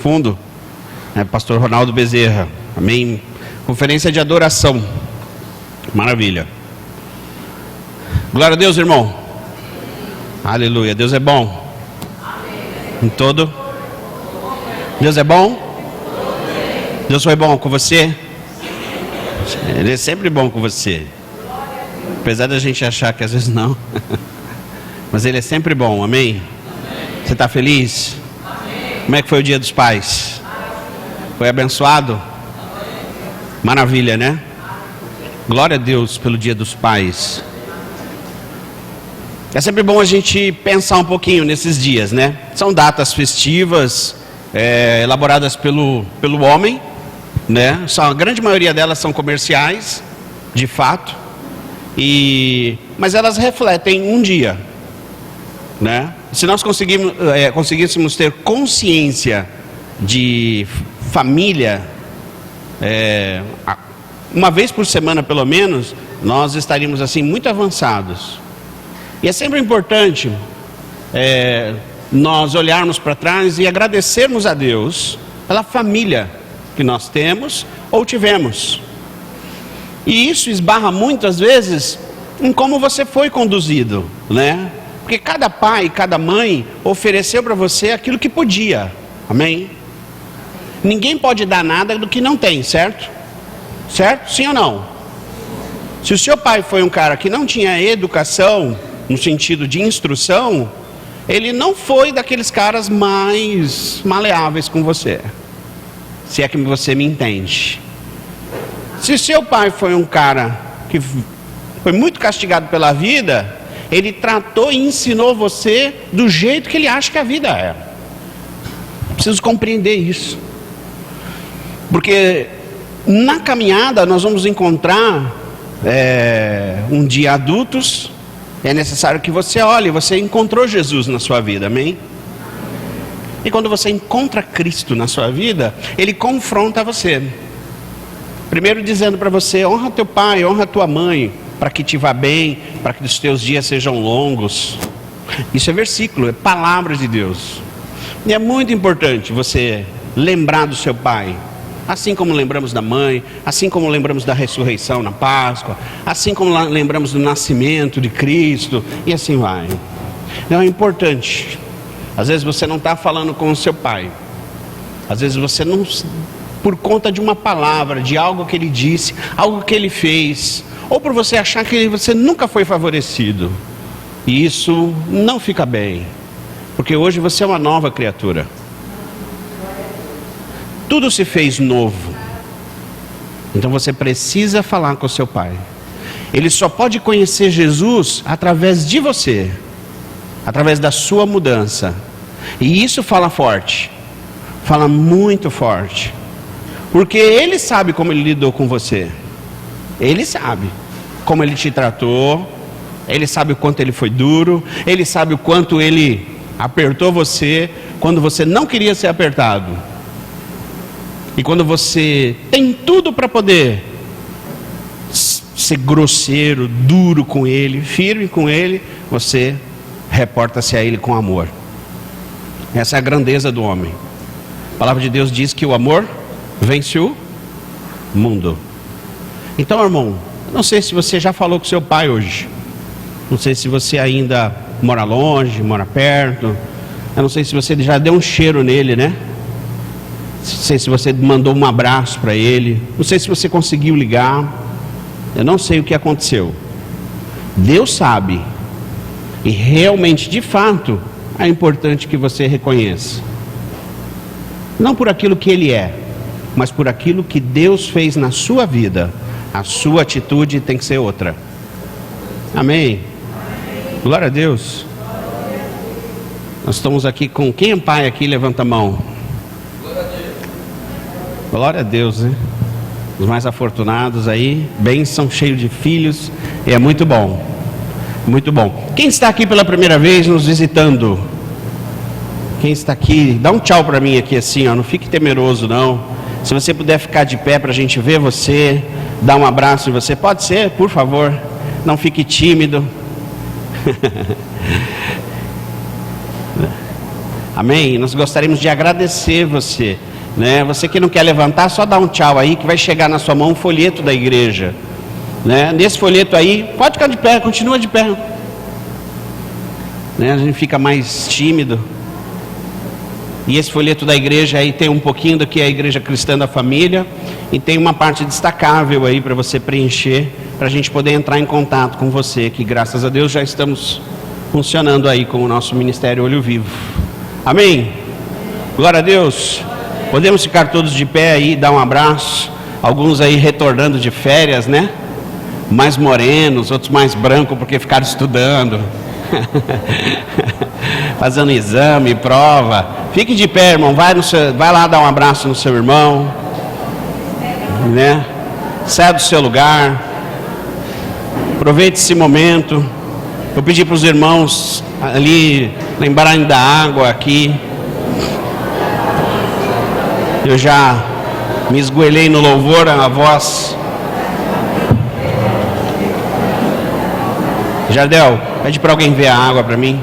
fundo, pastor Ronaldo Bezerra, amém? Conferência de adoração, maravilha. Glória a Deus, irmão. Aleluia, Deus é bom. Em todo. Deus é bom? Deus foi bom com você? Ele é sempre bom com você. Apesar da gente achar que às vezes não. Mas Ele é sempre bom, amém? Você está feliz? Como é que foi o dia dos pais? Foi abençoado? Maravilha, né? Glória a Deus pelo dia dos pais. É sempre bom a gente pensar um pouquinho nesses dias, né? São datas festivas, elaboradas pelo homem, né? A grande maioria delas são comerciais, de fato, mas elas refletem um dia, né? Se nós conseguíssemos ter consciência de família, uma vez por semana pelo menos, nós estaríamos assim muito avançados. E é sempre importante nós olharmos para trás e agradecermos a Deus pela família que nós temos ou tivemos. E isso esbarra muitas vezes em como você foi conduzido, né? Porque cada pai, cada mãe ofereceu para você aquilo que podia, amém? Ninguém pode dar nada do que não tem, certo? Certo? Sim ou não? Se o seu pai foi um cara que não tinha educação, no sentido de instrução, ele não foi daqueles caras mais maleáveis com você. Se é que você me entende. Se seu pai foi um cara que foi muito castigado pela vida, ele tratou e ensinou você do jeito que ele acha que a vida é. Preciso compreender isso. Porque na caminhada nós vamos encontrar um dia adultos. É necessário que você olhe, você encontrou Jesus na sua vida, amém? E quando você encontra Cristo na sua vida, Ele confronta você. Primeiro dizendo para você, honra teu pai, honra tua mãe, para que te vá bem, para que os teus dias sejam longos. Isso é versículo, é palavra de Deus. E é muito importante você lembrar do seu pai. Assim como lembramos da mãe, assim como lembramos da ressurreição na Páscoa, assim como lembramos do nascimento de Cristo, e assim vai. Então é importante. Às vezes você não está falando com o seu pai. Às vezes você não, por conta de uma palavra, de algo que ele disse, algo que ele fez, ou por você achar que você nunca foi favorecido. E isso não fica bem, porque hoje você é uma nova criatura. Tudo se fez novo. Então você precisa falar com o seu pai. Ele só pode conhecer Jesus através de você, através da sua mudança. E isso fala forte, fala muito forte, porque ele sabe como ele lidou com você. Ele sabe como ele te tratou. Ele sabe o quanto ele foi duro. Ele sabe o quanto ele apertou você quando você não queria ser apertado. E quando você tem tudo para poder ser grosseiro, duro com ele, firme com ele, você reporta-se a ele com amor. Essa é a grandeza do homem. A palavra de Deus diz que o amor vence o mundo. Então, irmão, não sei se você já falou com seu pai hoje. Não sei se você ainda mora longe, mora perto. Eu não sei se você já deu um cheiro nele, né? Não sei se você mandou um abraço para ele. Não sei se você conseguiu ligar. Eu não sei o que aconteceu. Deus sabe. E realmente, de fato, é importante que você reconheça. Não por aquilo que ele é, mas por aquilo que Deus fez na sua vida. A sua atitude tem que ser outra. Amém? Glória a Deus. Nós estamos aqui com quem é pai aqui? Levanta a mão. Glória a Deus, né? Os mais afortunados aí, bênção, cheio de filhos, e é muito bom, muito bom. Quem está aqui pela primeira vez nos visitando? Quem está aqui, dá um tchau para mim aqui assim, ó, não fique temeroso não. Se você puder ficar de pé para a gente ver você, dar um abraço em você, pode ser, por favor, não fique tímido. Amém? Nós gostaríamos de agradecer você, né? Você que não quer levantar, só dá um tchau aí, que vai chegar na sua mão um folheto da igreja, né? Nesse folheto aí, pode ficar de pé, continua de pé, né? A gente fica mais tímido. E esse folheto da igreja aí tem um pouquinho do que é a Igreja Cristã da Família, e tem uma parte destacável aí para você preencher, para a gente poder entrar em contato com você, que graças a Deus já estamos funcionando aí com o nosso Ministério Olho Vivo. Amém? Glória a Deus. Podemos ficar todos de pé aí, dar um abraço. Alguns aí retornando de férias, né? Mais morenos, outros mais brancos porque ficaram estudando. Fazendo exame, prova. Fique de pé, irmão. Vai lá dar um abraço no seu irmão, né? Saia do seu lugar. Aproveite esse momento. Eu pedi para os irmãos ali lembrarem da água aqui. Eu já me esgoelhei no louvor, a voz. Jardel, pede para alguém ver a água para mim.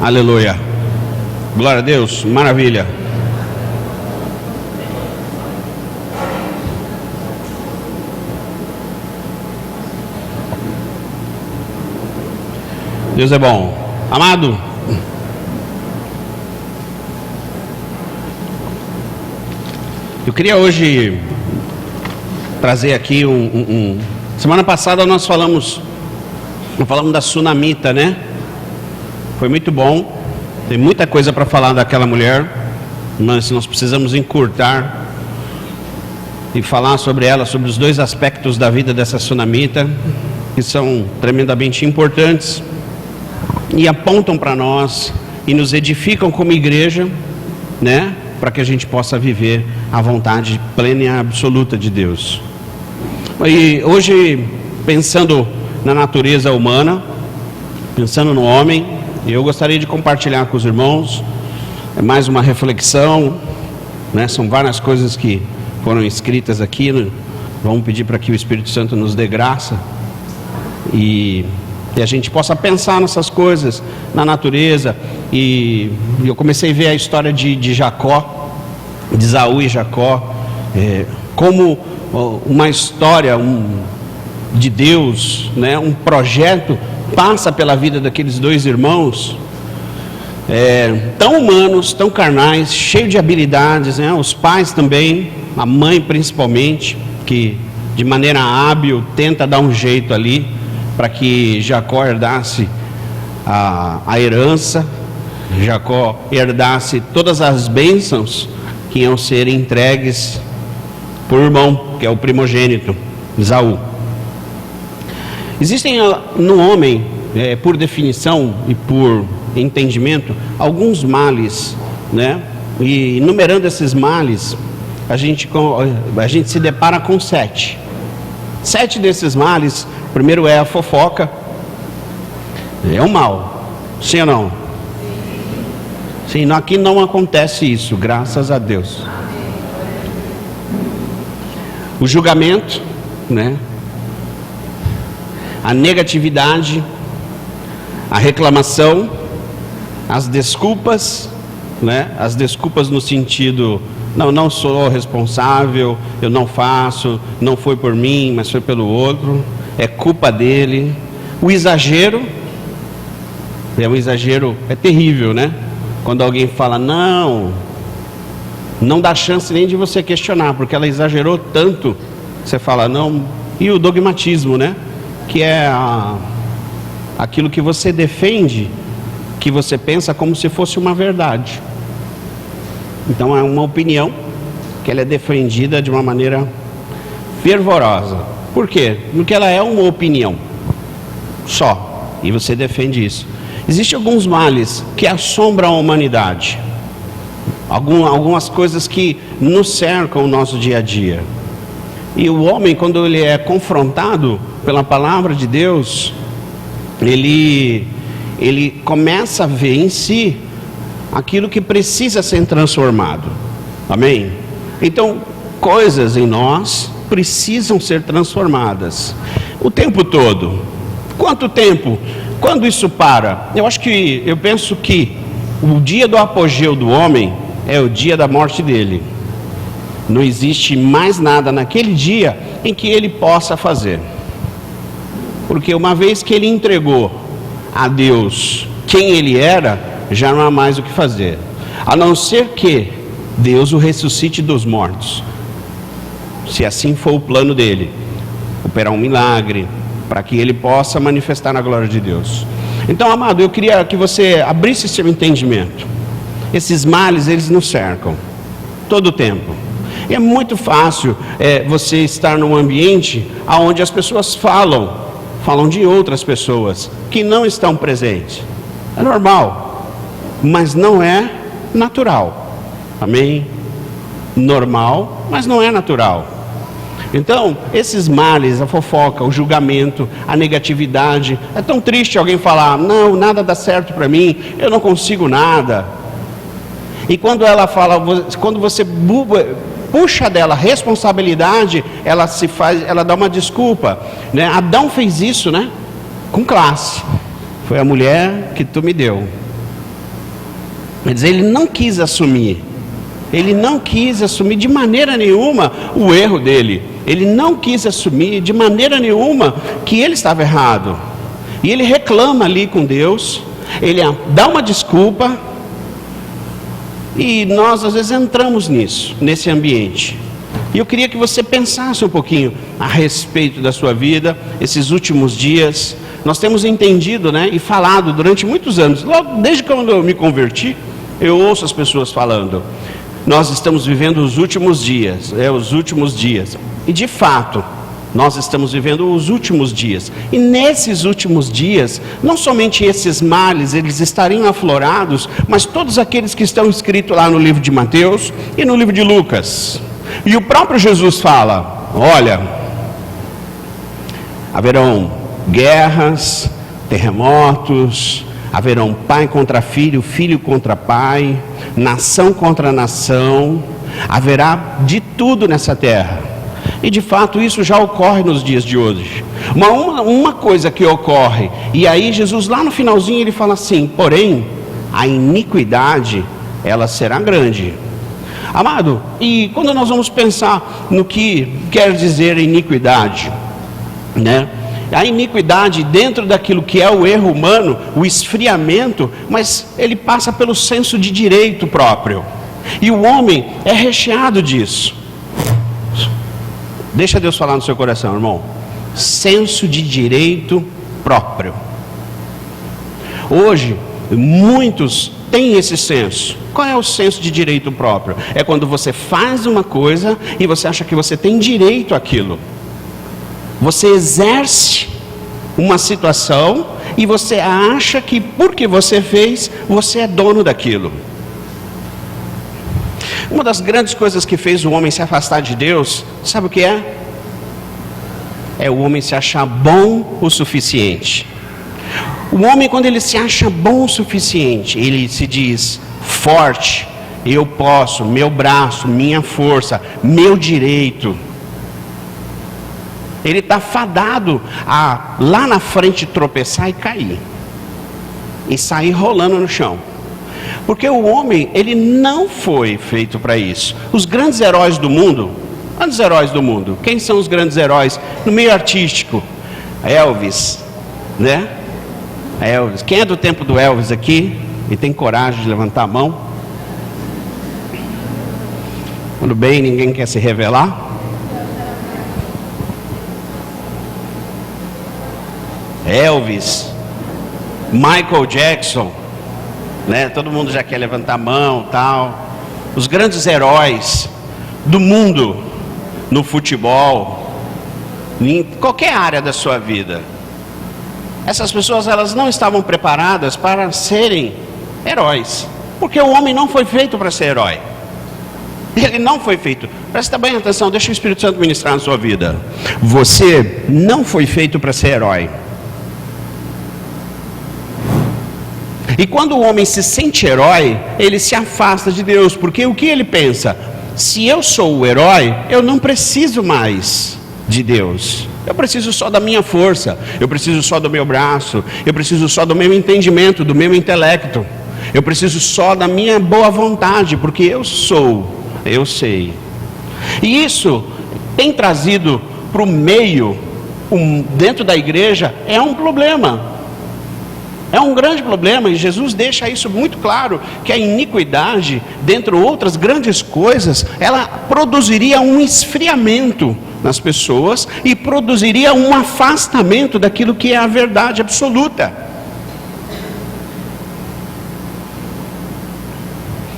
Aleluia. Glória a Deus. Maravilha. Deus é bom. Amado, eu queria hoje trazer aqui Semana passada nós falamos da Sunamita, né? Foi muito bom. Tem muita coisa para falar daquela mulher, mas nós precisamos encurtar e falar sobre ela, sobre os dois aspectos da vida dessa Sunamita, que são tremendamente importantes e apontam para nós e nos edificam como igreja, né? Para que a gente possa viver a vontade plena e absoluta de Deus. E hoje, pensando na natureza humana, pensando no homem, eu gostaria de compartilhar com os irmãos mais uma reflexão, né? São várias coisas que foram escritas aqui, né? Vamos pedir para que o Espírito Santo nos dê graça e a gente possa pensar nessas coisas, na natureza. E eu comecei a ver a história de Jacó, de Esaú e Jacó, como uma história de Deus, né? Um projeto passa pela vida daqueles dois irmãos, tão humanos, tão carnais, cheios de habilidades, né? Os pais também, a mãe principalmente, que de maneira hábil tenta dar um jeito ali para que Jacó herdasse a herança, Jacó herdasse todas as bênçãos que iam ser entregues por irmão, que é o primogênito, Esaú. Existem no homem, por definição e por entendimento, alguns males, né? E enumerando esses males, a gente se depara com 7. 7 desses males. O primeiro é a fofoca. É um mal, sim ou não? Sim, aqui não acontece isso, graças a Deus. O julgamento, né? A negatividade, a reclamação, as desculpas, né? As desculpas no sentido, não sou responsável, eu não faço, não foi por mim, mas foi pelo outro, é culpa dele. O exagero, É um exagero, é terrível, né? Quando alguém fala, não dá chance nem de você questionar, porque ela exagerou tanto, você fala, não. E o dogmatismo, né? Que é aquilo que você defende, que você pensa como se fosse uma verdade. Então é uma opinião que ela é defendida de uma maneira fervorosa. Por quê? Porque ela é uma opinião só, e você defende isso. Existem alguns males que assombram a humanidade, algumas coisas que nos cercam o nosso dia a dia. E o homem, quando ele é confrontado pela palavra de Deus, ele começa a ver em si aquilo que precisa ser transformado. Amém? Então, coisas em nós precisam ser transformadas o tempo todo. Quanto tempo? Quando isso para? Eu penso que o dia do apogeu do homem é o dia da morte dele. Não existe mais nada naquele dia em que ele possa fazer. Porque uma vez que ele entregou a Deus quem ele era, já não há mais o que fazer. A não ser que Deus o ressuscite dos mortos. Se assim for o plano dele, operar um milagre, para que ele possa manifestar a glória de Deus. Então, amado, eu queria que você abrisse seu entendimento. Esses males, eles nos cercam todo o tempo. E é muito fácil você estar num ambiente onde as pessoas falam de outras pessoas que não estão presentes. É normal, mas não é natural. Amém? Normal, mas não é natural. Então, esses males, a fofoca, o julgamento, a negatividade, é tão triste alguém falar, não, nada dá certo para mim, eu não consigo nada. E quando ela fala, quando você puxa dela a responsabilidade, ela dá uma desculpa, né? Adão fez isso, né? Com classe. Foi a mulher que tu me deu. Quer dizer, ele não quis assumir. Ele não quis assumir de maneira nenhuma o erro dele. Ele não quis assumir de maneira nenhuma que ele estava errado. E ele reclama ali com Deus. Ele dá uma desculpa. E nós às vezes entramos nesse ambiente. E eu queria que você pensasse um pouquinho a respeito da sua vida, esses últimos dias. Nós temos entendido, né, e falado durante muitos anos, logo desde quando eu me converti, eu ouço as pessoas falando, nós estamos vivendo os últimos dias, os últimos dias. E de fato, nós estamos vivendo os últimos dias. E nesses últimos dias, não somente esses males, eles estariam aflorados, mas todos aqueles que estão escritos lá no livro de Mateus e no livro de Lucas. E o próprio Jesus fala, olha, haverão guerras, terremotos, haverão pai contra filho, filho contra pai, nação contra nação, haverá de tudo nessa terra. E de fato isso já ocorre nos dias de hoje. Uma coisa que ocorre, e aí Jesus lá no finalzinho ele fala assim, porém a iniquidade ela será grande. Amado, e quando nós vamos pensar no que quer dizer iniquidade, né? A iniquidade dentro daquilo que é o erro humano, o esfriamento, mas ele passa pelo senso de direito próprio. E o homem é recheado disso. Deixa Deus falar no seu coração, irmão. Senso de direito próprio. Hoje, muitos têm esse senso. Qual é o senso de direito próprio? É quando você faz uma coisa e você acha que você tem direito àquilo. Você exerce uma situação e você acha que porque você fez, você é dono daquilo. Uma das grandes coisas que fez o homem se afastar de Deus, sabe o que é? É o homem se achar bom o suficiente. O homem, quando ele se acha bom o suficiente, ele se diz forte, eu posso, meu braço, minha força, meu direito. Ele está fadado a lá na frente tropeçar e cair. E sair rolando no chão. Porque o homem, ele não foi feito para isso. Os grandes heróis do mundo, quantos heróis do mundo? Quem são os grandes heróis no meio artístico? Elvis, né? Elvis. Quem é do tempo do Elvis aqui e tem coragem de levantar a mão? Tudo bem, ninguém quer se revelar? Elvis, Michael Jackson, né? Todo mundo já quer levantar a mão, tal. Os grandes heróis do mundo no futebol, em qualquer área da sua vida. Essas pessoas, elas não estavam preparadas para serem heróis, porque o homem não foi feito para ser herói. Ele não foi feito. Presta bem atenção, deixa o Espírito Santo ministrar na sua vida. Você não foi feito para ser herói. E quando o homem se sente herói, ele se afasta de Deus, porque o que ele pensa? Se eu sou o herói, eu não preciso mais de Deus. Eu preciso só da minha força, eu preciso só do meu braço, eu preciso só do meu entendimento, do meu intelecto. Eu preciso só da minha boa vontade, porque eu sei. E isso tem trazido para o meio, dentro da igreja, é um problema. É um grande problema, e Jesus deixa isso muito claro, que a iniquidade, dentre outras grandes coisas, ela produziria um esfriamento nas pessoas e produziria um afastamento daquilo que é a verdade absoluta.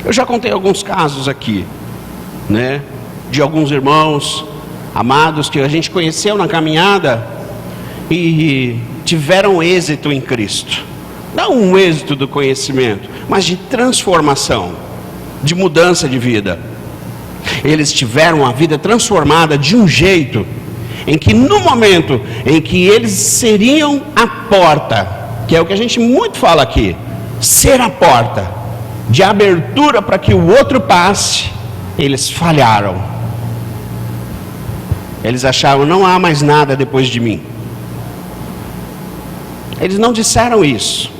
Eu já contei alguns casos aqui, né, de alguns irmãos amados que a gente conheceu na caminhada e tiveram êxito em Cristo. Não um êxito do conhecimento, mas de transformação, de mudança de vida. Eles tiveram a vida transformada de um jeito em que no momento em que eles seriam a porta, que é o que a gente muito fala aqui, ser a porta de abertura para que o outro passe, eles falharam. Eles acharam, não há mais nada depois de mim. Eles não disseram isso,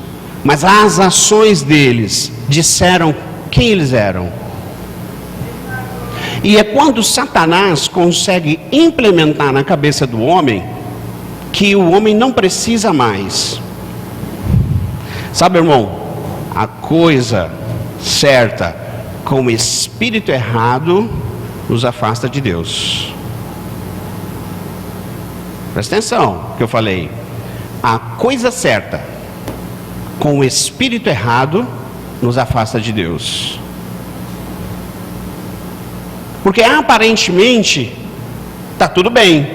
mas as ações deles disseram quem eles eram. E é quando Satanás consegue implementar na cabeça do homem que o homem não precisa mais. Sabe, irmão, a coisa certa com o espírito errado nos afasta de Deus. Presta atenção no que eu falei. A coisa certa com o espírito errado nos afasta de Deus. Porque aparentemente está tudo bem,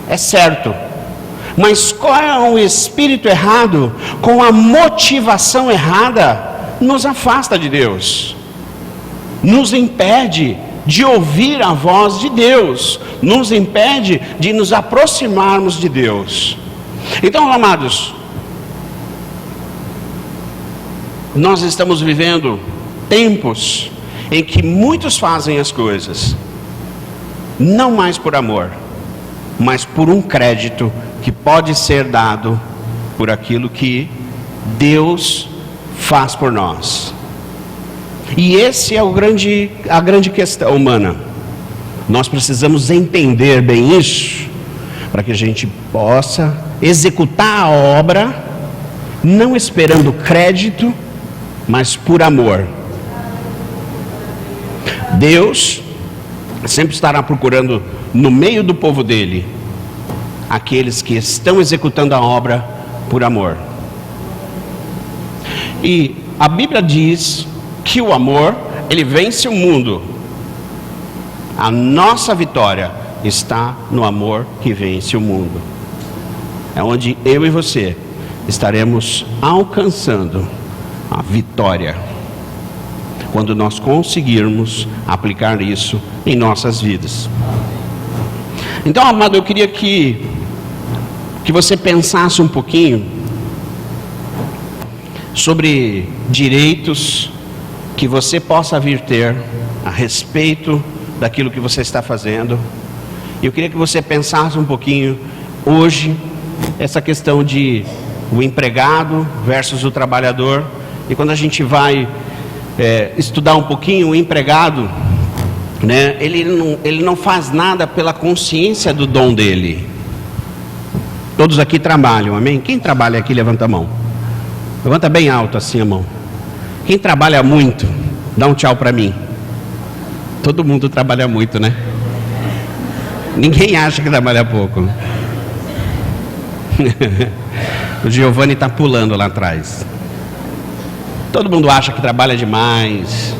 é certo. Mas qual é o espírito errado com a motivação errada nos afasta de Deus, nos impede de ouvir a voz de Deus, nos impede de nos aproximarmos de Deus. Então, amados, nós estamos vivendo tempos em que muitos fazem as coisas não mais por amor, mas por um crédito que pode ser dado por aquilo que Deus faz por nós. E esse é a grande questão humana. Nós precisamos entender bem isso, para que a gente possa executar a obra, não esperando crédito, mas por amor. Deus sempre estará procurando no meio do povo dele aqueles que estão executando a obra por amor. E a Bíblia diz que o amor, ele vence o mundo. A nossa vitória está no amor que vence o mundo. É onde eu e você estaremos alcançando a vitória, quando nós conseguirmos aplicar isso em nossas vidas. Então, amado, eu queria que você pensasse um pouquinho sobre direitos que você possa vir ter a respeito daquilo que você está fazendo. Eu queria que você pensasse um pouquinho hoje essa questão de o empregado versus o trabalhador. E quando a gente vai estudar um pouquinho o empregado, né, ele não faz nada pela consciência do dom dele. Todos aqui trabalham, amém? Quem trabalha aqui, levanta a mão. Levanta bem alto assim a mão. Quem trabalha muito, dá um tchau para mim. Todo mundo trabalha muito, né? Ninguém acha que trabalha pouco. O Giovanni está pulando lá atrás. Todo mundo acha que trabalha demais.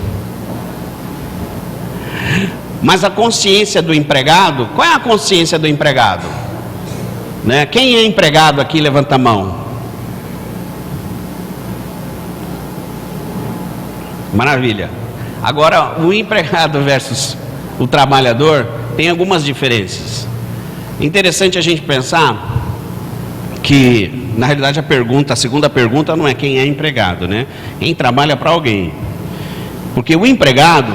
Mas a consciência do empregado, qual é a consciência do empregado? Né? Quem é empregado aqui, levanta a mão. Maravilha. Agora, o empregado versus o trabalhador tem algumas diferenças. Interessante a gente pensar que, na realidade, a segunda pergunta não é quem é empregado, né? Quem trabalha para alguém. Porque o empregado,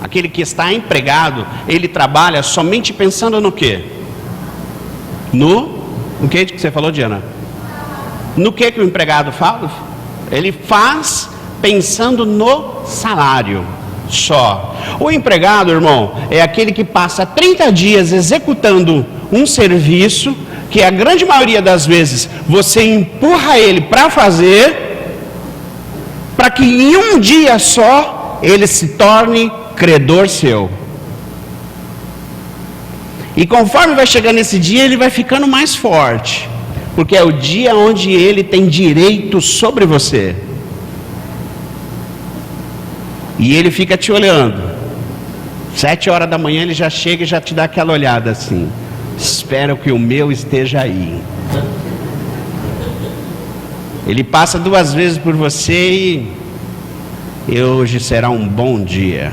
aquele que está empregado, ele trabalha somente pensando no quê? No que você falou, Diana? No que o empregado fala? Ele faz pensando no salário só. O empregado, irmão, é aquele que passa 30 dias executando um serviço que a grande maioria das vezes você empurra ele para fazer, para que em um dia só ele se torne credor seu. E conforme vai chegando esse dia, ele vai ficando mais forte, porque é o dia onde ele tem direito sobre você. E ele fica te olhando. 7 horas da manhã ele já chega e já te dá aquela olhada assim: espero que o meu esteja aí. Ele passa 2 vezes por você e hoje será um bom dia,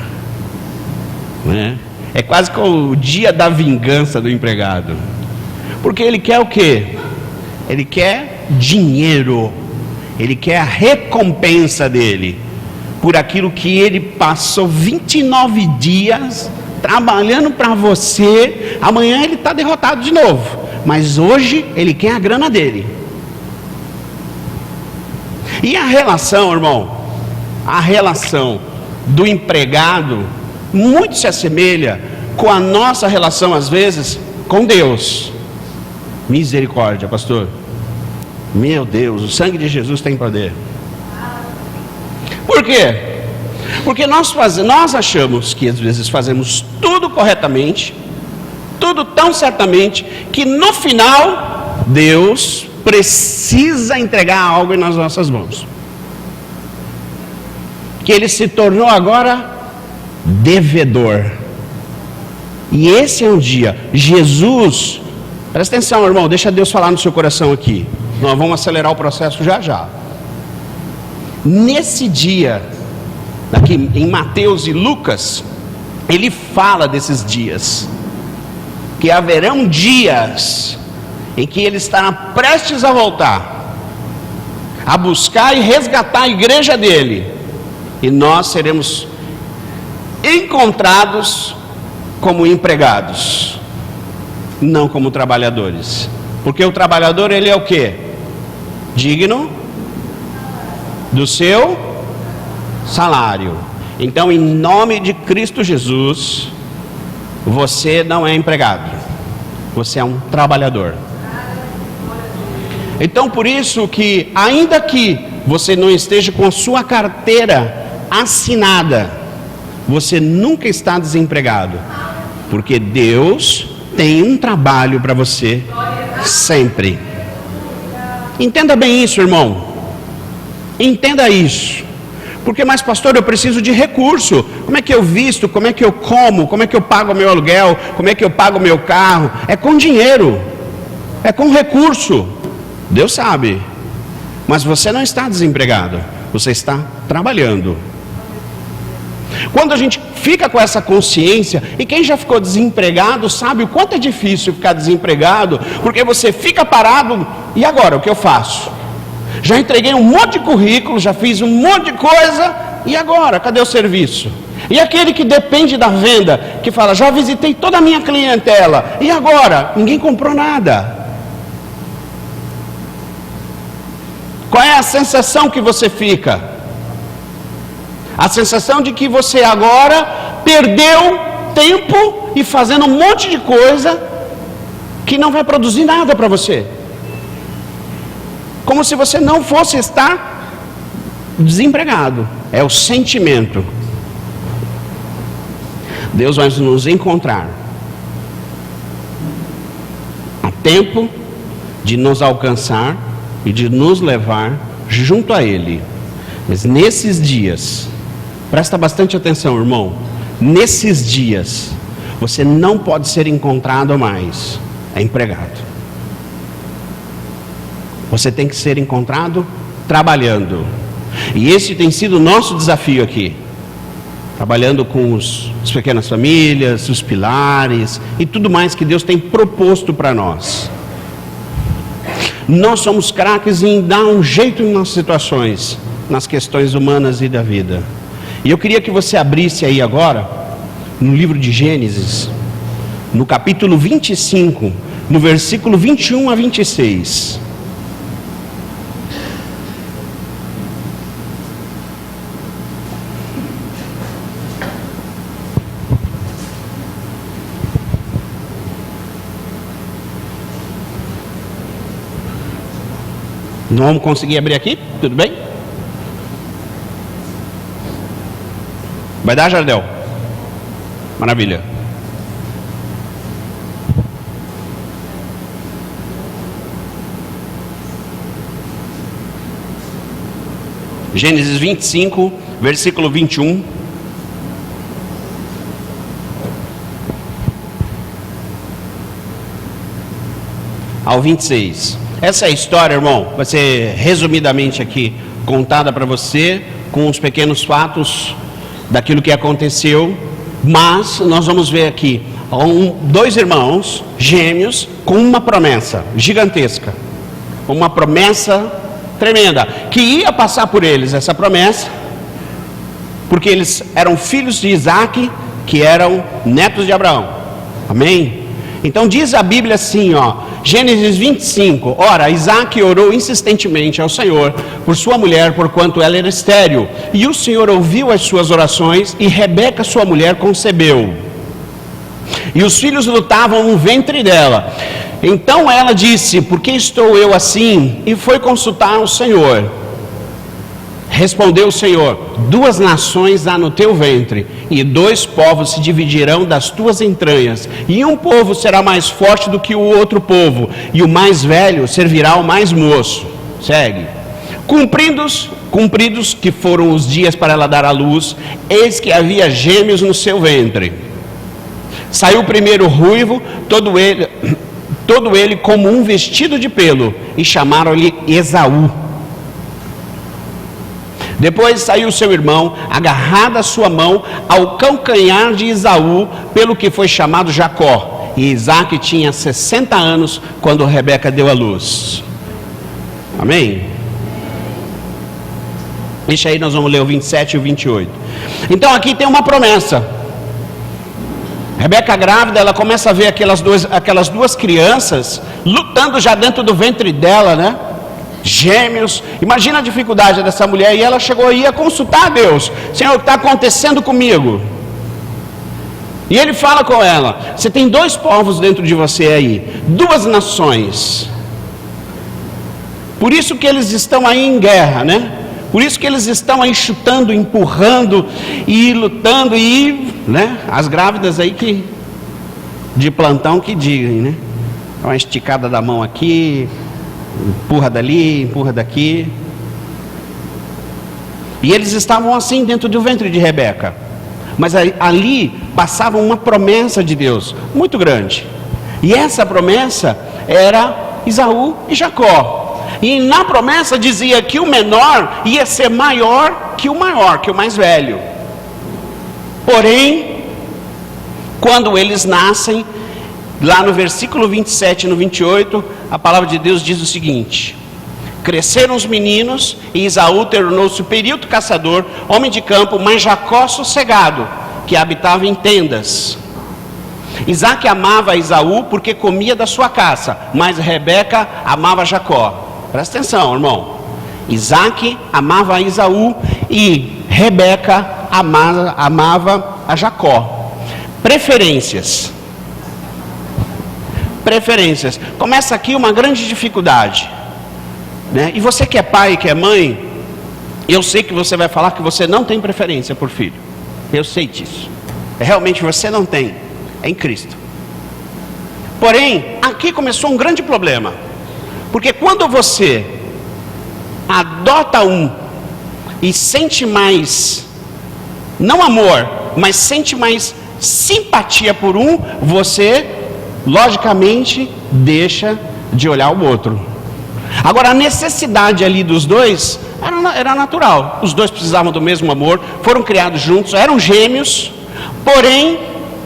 né? É quase que o dia da vingança do empregado. Porque ele quer o quê? Ele quer dinheiro. Ele quer a recompensa dele por aquilo que ele passou 29 dias trabalhando para você. Amanhã ele está derrotado de novo, mas hoje ele quer a grana dele. E a relação, irmão, a relação do empregado muito se assemelha com a nossa relação às vezes com Deus. Misericórdia, pastor. Meu Deus, o sangue de Jesus tem poder. Por quê? Porque nós achamos que às vezes fazemos tudo corretamente, tudo tão certamente, que no final Deus precisa entregar algo nas nossas mãos, que Ele se tornou agora devedor. E esse é um dia, Jesus, presta atenção, irmão, deixa Deus falar no seu coração aqui. Nós vamos acelerar o processo já já. Nesse dia, aqui em Mateus e Lucas, ele fala desses dias, que haverão dias em que ele estará prestes a voltar, a buscar e resgatar a igreja dele, e nós seremos encontrados como empregados, não como trabalhadores. Porque o trabalhador, ele é o quê? Digno do seu salário. Então, em nome de Cristo Jesus, você não é empregado, você é um trabalhador. Então, por isso que, ainda que você não esteja com a sua carteira assinada, você nunca está desempregado, porque Deus tem um trabalho para você sempre. Entenda bem isso, irmão. Entenda isso. Porque, mas pastor, eu preciso de recurso. Como é que eu visto? Como é que eu como? Como é que eu pago o meu aluguel? Como é que eu pago o meu carro? É com dinheiro, é com recurso. Deus sabe. Mas você não está desempregado, você está trabalhando. Quando a gente fica com essa consciência, e quem já ficou desempregado sabe o quanto é difícil ficar desempregado, porque você fica parado. E agora, o que eu faço? Já entreguei um monte de currículo, já fiz um monte de coisa, e agora, cadê o serviço? E aquele que depende da venda, que fala, já visitei toda a minha clientela, e agora? Ninguém comprou nada. Qual é a sensação que você fica? A sensação de que você agora perdeu tempo e fazendo um monte de coisa que não vai produzir nada para você. Como se você não fosse estar desempregado, é o sentimento. Deus vai nos encontrar a tempo de nos alcançar e de nos levar junto a Ele. Mas nesses dias, presta bastante atenção, irmão, nesses dias, você não pode ser encontrado mais empregado. Você tem que ser encontrado trabalhando. E esse tem sido o nosso desafio aqui. Trabalhando com as pequenas famílias, os pilares e tudo mais que Deus tem proposto para nós. Nós somos craques em dar um jeito em nossas situações, nas questões humanas e da vida. E eu queria que você abrisse aí agora, no livro de Gênesis, no capítulo 25, no versículo 21 a 26. Não vamos conseguir abrir aqui? Tudo bem? Vai dar, Jardel? Maravilha. Gênesis 25, versículo 21. Ao 26. Essa é a história, irmão, vai ser resumidamente aqui contada para você, com os pequenos fatos daquilo que aconteceu, mas nós vamos ver aqui dois irmãos gêmeos com uma promessa gigantesca, uma promessa tremenda, que ia passar por eles essa promessa, porque eles eram filhos de Isaac, que eram netos de Abraão, amém? Então diz a Bíblia assim, Gênesis 25, ora, Isaac orou insistentemente ao Senhor por sua mulher, porquanto ela era estéril, e o Senhor ouviu as suas orações, e Rebeca, sua mulher, concebeu, e os filhos lutavam no ventre dela. Então ela disse, por que estou eu assim? E foi consultar o Senhor. Respondeu o Senhor, 2 nações há no teu ventre, e 2 povos se dividirão das tuas entranhas, e um povo será mais forte do que o outro povo, e o mais velho servirá ao mais moço. Segue. Cumpridos que foram os dias para ela dar à luz, eis que havia gêmeos no seu ventre. Saiu primeiro ruivo, todo ele como um vestido de pelo, e chamaram-lhe Esaú. Depois saiu seu irmão, agarrado a sua mão ao calcanhar de Esaú, pelo que foi chamado Jacó. E Isaac tinha 60 anos quando Rebeca deu à luz. Amém? Deixa aí, nós vamos ler o 27 e o 28. Então aqui tem uma promessa. Rebeca grávida, ela começa a ver aquelas duas crianças lutando já dentro do ventre dela, né? Gêmeos. Imagina a dificuldade dessa mulher. E ela chegou aí a consultar a Deus. Senhor, o que está acontecendo comigo? E ele fala com ela, você tem 2 povos dentro de você aí, 2 nações. Por isso que eles estão aí em guerra, né? Por isso que eles estão aí chutando, empurrando e lutando, e, né? As grávidas aí que de plantão que digam, né? Uma esticada da mão aqui, empurra dali, empurra daqui. E eles estavam assim dentro do ventre de Rebeca. Mas ali passava uma promessa de Deus muito grande. E essa promessa era Esaú e Jacó. E na promessa dizia que o menor ia ser maior, que o mais velho. Porém, quando eles nascem, lá no versículo 27 e no 28, a palavra de Deus diz o seguinte: cresceram os meninos, e Esaú tornou-se o perito caçador, homem de campo, mas Jacó sossegado, que habitava em tendas. Isaac amava Esaú porque comia da sua caça, mas Rebeca amava Jacó. Presta atenção, irmão. Isaac amava Esaú e Rebeca amava a Jacó. Preferências. Começa aqui uma grande dificuldade, né? E você que é pai, que é mãe, Eu sei que você vai falar que você não tem preferência por filho. Eu sei disso. Realmente você não tem. É em Cristo. Porém, aqui começou um grande problema. Porque quando você adota um e sente mais, não amor, mas sente mais simpatia por um, você, logicamente, deixa de olhar o outro. Agora, a necessidade ali dos dois era natural. Os dois precisavam do mesmo amor, foram criados juntos, eram gêmeos. Porém,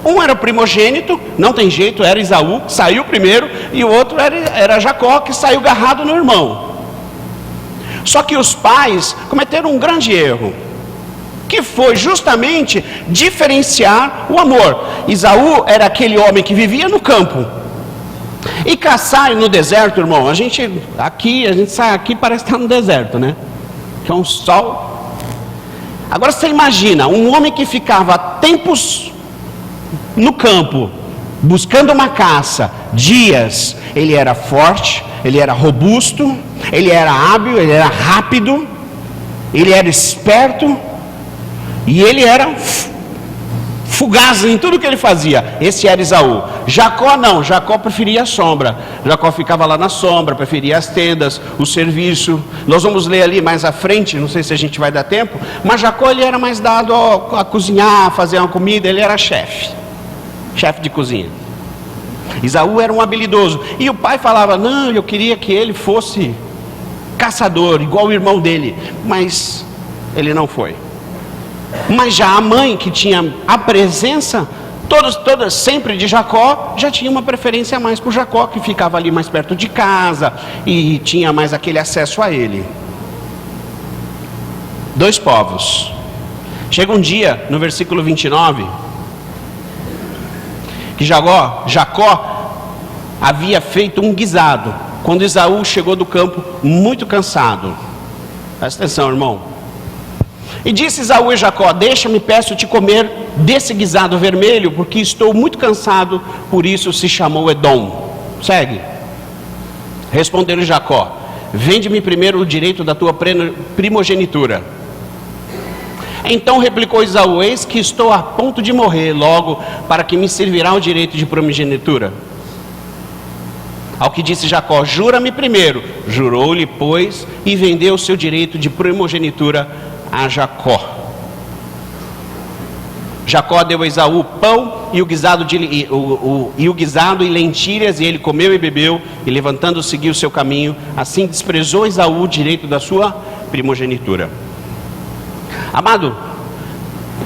um era o primogênito, não tem jeito, era Esaú, saiu primeiro, e o outro era Jacó, que saiu agarrado no irmão. Só que os pais cometeram um grande erro, que foi justamente diferenciar o amor. Esaú era aquele homem que vivia no campo. E caçar no deserto, irmão, a gente sai aqui, parece estar no deserto, né? Que é um sol. Agora você imagina, um homem que ficava tempos no campo, buscando uma caça, dias, ele era forte, ele era robusto, ele era hábil, ele era rápido, ele era esperto, e ele era fugaz em tudo que ele fazia. Esse era Esaú. Jacó não, Jacó preferia a sombra. Jacó ficava lá na sombra, preferia as tendas, o serviço. Nós vamos ler ali mais à frente, não sei se a gente vai dar tempo, mas Jacó ele era mais dado a cozinhar, a fazer uma comida, ele era chefe de cozinha. Esaú era um habilidoso, e o pai falava, não, eu queria que ele fosse caçador, igual o irmão dele, mas ele não foi. Mas já a mãe, que tinha a presença todas sempre de Jacó, já tinha uma preferência a mais por Jacó, que ficava ali mais perto de casa e tinha mais aquele acesso a ele. Dois povos. Chega um dia, no versículo 29, que Jacó havia feito um guisado, quando Esaú chegou do campo muito cansado. Presta atenção, irmão. E disse Esaú a Jacó, deixa-me, peço-te comer desse guisado vermelho, porque estou muito cansado, por isso se chamou Edom. Segue. Respondeu Jacó, vende-me primeiro o direito da tua primogenitura. Então replicou Esaú, eis que estou a ponto de morrer, logo para que me servirá o direito de primogenitura. Ao que disse Jacó, jura-me primeiro. Jurou-lhe, pois, e vendeu o seu direito de primogenitura a Jacó. Jacó deu a Esaú pão e o guisado e lentilhas, e ele comeu e bebeu, e levantando seguiu o seu caminho. Assim desprezou Esaú o direito da sua primogenitura. Amado,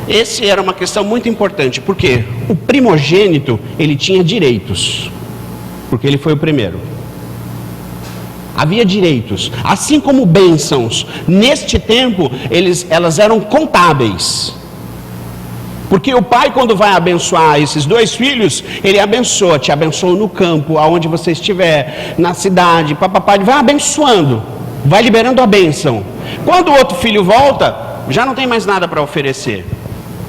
essa era uma questão muito importante, porque o primogênito, ele tinha direitos, porque ele foi o primeiro. Havia direitos, assim como bênçãos. Neste tempo, elas eram contábeis. Porque o pai, quando vai abençoar esses dois filhos, ele abençoa, te abençoa no campo, aonde você estiver, na cidade, papai, vai abençoando, vai liberando a bênção. Quando o outro filho volta, já não tem mais nada para oferecer.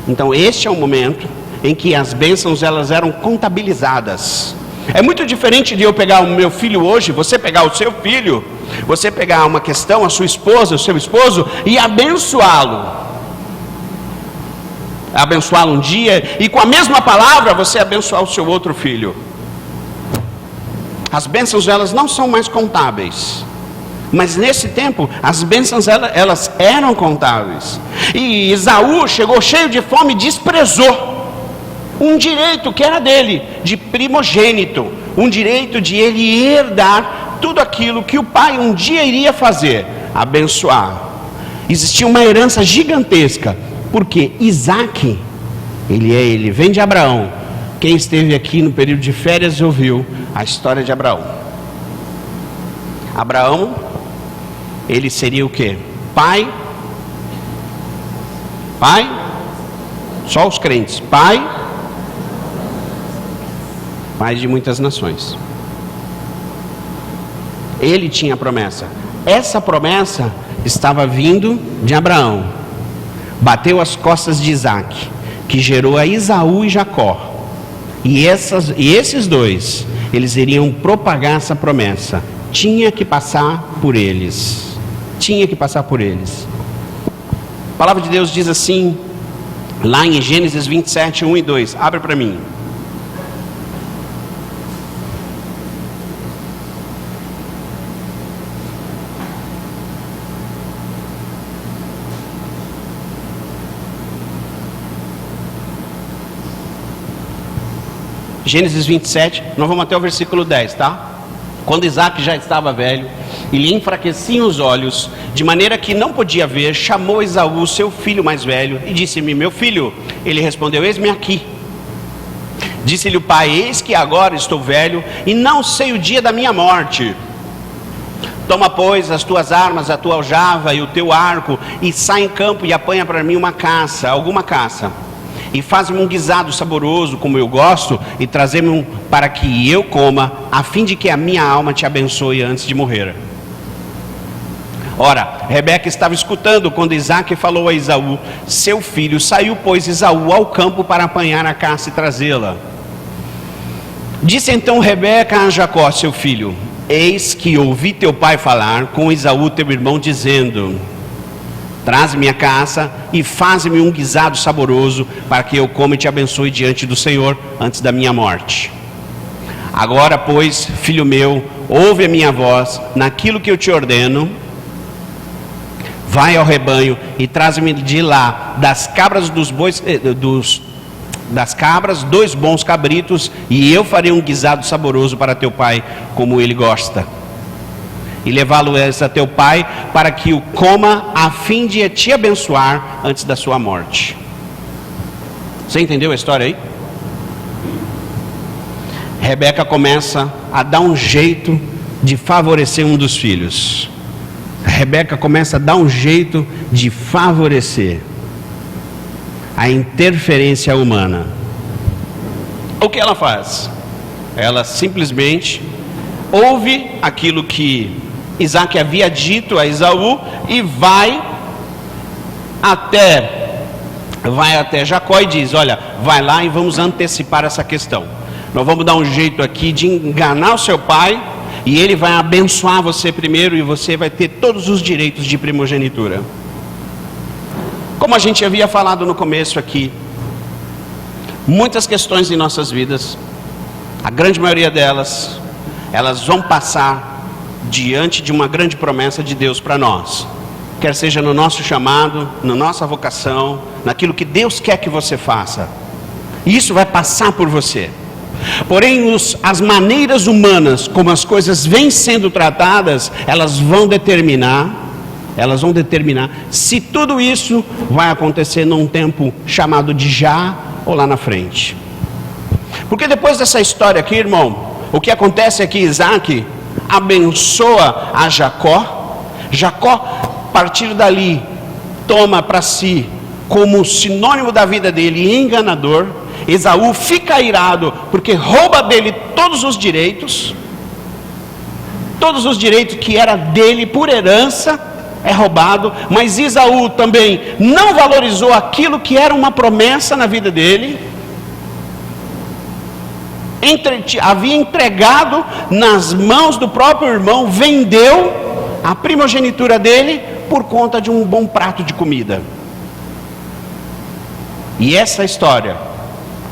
Então este é o momento em que as bênçãos elas eram contabilizadas. É muito diferente de eu pegar o meu filho hoje, você pegar o seu filho, você pegar uma questão, a sua esposa, o seu esposo, e abençoá-lo. Abençoá-lo um dia, e com a mesma palavra você abençoar o seu outro filho. As bênçãos elas não são mais contábeis. Mas nesse tempo, as bênçãos elas eram contáveis. E Esaú chegou cheio de fome e desprezou um direito que era dele, de primogênito. Um direito de ele herdar tudo aquilo que o pai um dia iria fazer, abençoar. Existia uma herança gigantesca, porque Isaac, ele vem de Abraão. Quem esteve aqui no período de férias ouviu a história de Abraão. Abraão, ele seria o quê? Pai, só os crentes, pai de muitas nações. Ele tinha a promessa. Essa promessa estava vindo de Abraão. Bateu as costas de Isaac, que gerou a Esaú e Jacó. E esses dois, eles iriam propagar essa promessa. Tinha que passar por eles. A palavra de Deus diz assim, lá em Gênesis 27, 1 e 2. Abre para mim. Gênesis 27, nós vamos até o versículo 10, tá? Quando Isaac já estava velho e lhe enfraqueciam os olhos, de maneira que não podia ver, chamou Esaú, seu filho mais velho, e disse-me: meu filho. Ele respondeu: eis-me aqui. Disse-lhe o pai: eis que agora estou velho e não sei o dia da minha morte. Toma, pois, as tuas armas, a tua aljava e o teu arco, e sai em campo e apanha para mim alguma caça. E faz-me um guisado saboroso, como eu gosto, e traze-me para que eu coma, a fim de que a minha alma te abençoe antes de morrer. Ora, Rebeca estava escutando quando Isaque falou a Esaú, seu filho. Saiu, pois, Esaú ao campo para apanhar a caça e trazê-la. Disse então Rebeca a Jacó, seu filho: eis que ouvi teu pai falar com Esaú teu irmão, dizendo: traze-me a caça e faz-me um guisado saboroso, para que eu coma e te abençoe diante do Senhor antes da minha morte. Agora, pois, filho meu, ouve a minha voz naquilo que eu te ordeno. Vai ao rebanho e traz-me de lá das cabras das cabras 2 bons cabritos, e eu farei um guisado saboroso para teu pai, como ele gosta. E levá-lo-és a teu pai, para que o coma, a fim de te abençoar antes da sua morte. Você entendeu a história aí? Rebeca começa a dar um jeito de favorecer um dos filhos. Rebeca começa a dar um jeito de favorecer a interferência humana. O que ela faz? Ela simplesmente ouve aquilo que Isaac havia dito a Esaú e vai até Jacó e diz: olha, vai lá e vamos antecipar essa questão. Nós vamos dar um jeito aqui de enganar o seu pai, e ele vai abençoar você primeiro, e você vai ter todos os direitos de primogenitura. Como a gente havia falado no começo aqui, muitas questões em nossas vidas, a grande maioria delas, elas vão passar diante de uma grande promessa de Deus para nós, quer seja no nosso chamado, na nossa vocação, naquilo que Deus quer que você faça. Isso vai passar por você. Porém, as maneiras humanas como as coisas vêm sendo tratadas, elas vão determinar se tudo isso vai acontecer num tempo chamado de já ou lá na frente. Porque depois dessa história aqui, irmão, o que acontece é que Isaac abençoa a Jacó. Jacó, a partir dali, toma para si como sinônimo da vida dele enganador. Esaú fica irado porque rouba dele todos os direitos que era dele por herança é roubado. Mas Esaú também não valorizou aquilo que era uma promessa na vida dele. Havia entregado nas mãos do próprio irmão, vendeu a primogenitura dele por conta de um bom prato de comida. E essa história,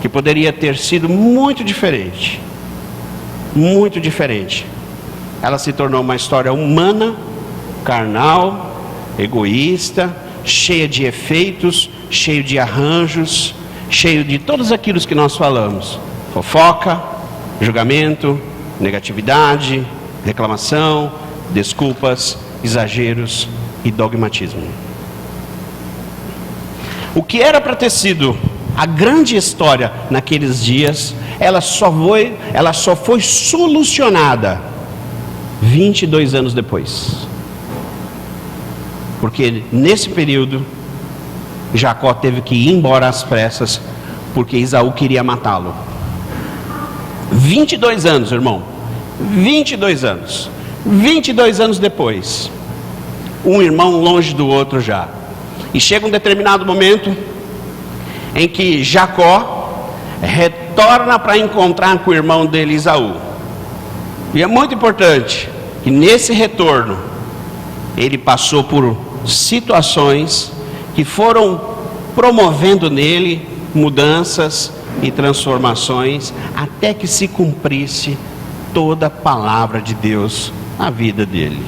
que poderia ter sido muito diferente, ela se tornou uma história humana, carnal, egoísta, cheia de efeitos, cheio de arranjos, cheio de todos aqueles que nós falamos: fofoca, julgamento, negatividade, reclamação, desculpas, exageros e dogmatismo. O que era para ter sido a grande história naqueles dias, ela só foi solucionada 22 anos depois. Porque nesse período, Jacó teve que ir embora às pressas, porque Esaú queria matá-lo. 22 anos, irmão. 22 anos. 22 anos depois, um irmão longe do outro já. E chega um determinado momento em que Jacó retorna para encontrar com o irmão dele, Esaú. E é muito importante que nesse retorno, ele passou por situações que foram promovendo nele mudanças e transformações, até que se cumprisse toda a palavra de Deus na vida dele.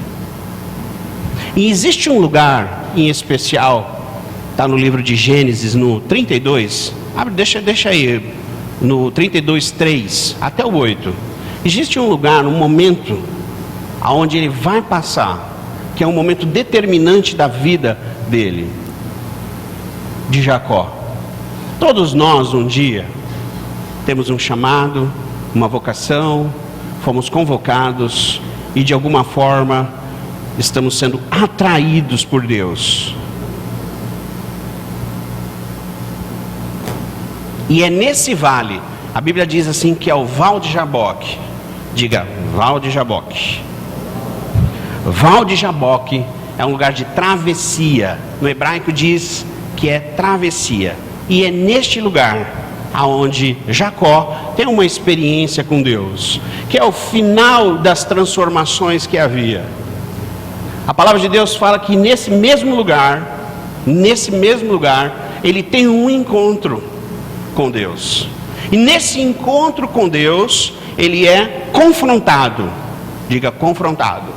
E existe um lugar em especial, está no livro de Gênesis, no 32, deixa aí, no 32, 3, até o 8. Existe um lugar, um momento, onde ele vai passar, que é um momento determinante da vida dele, de Jacó. Todos nós um dia temos um chamado, uma vocação, fomos convocados e de alguma forma estamos sendo atraídos por Deus. E é nesse vale, a Bíblia diz assim que é o Val de Jaboque. Diga, Val de Jaboque. Val de Jaboque é um lugar de travessia. No hebraico diz que é travessia. E é neste lugar aonde Jacó tem uma experiência com Deus, que é o final das transformações que havia. A palavra de Deus fala que nesse mesmo lugar, ele tem um encontro com Deus. E nesse encontro com Deus, ele é confrontado. Diga, confrontado.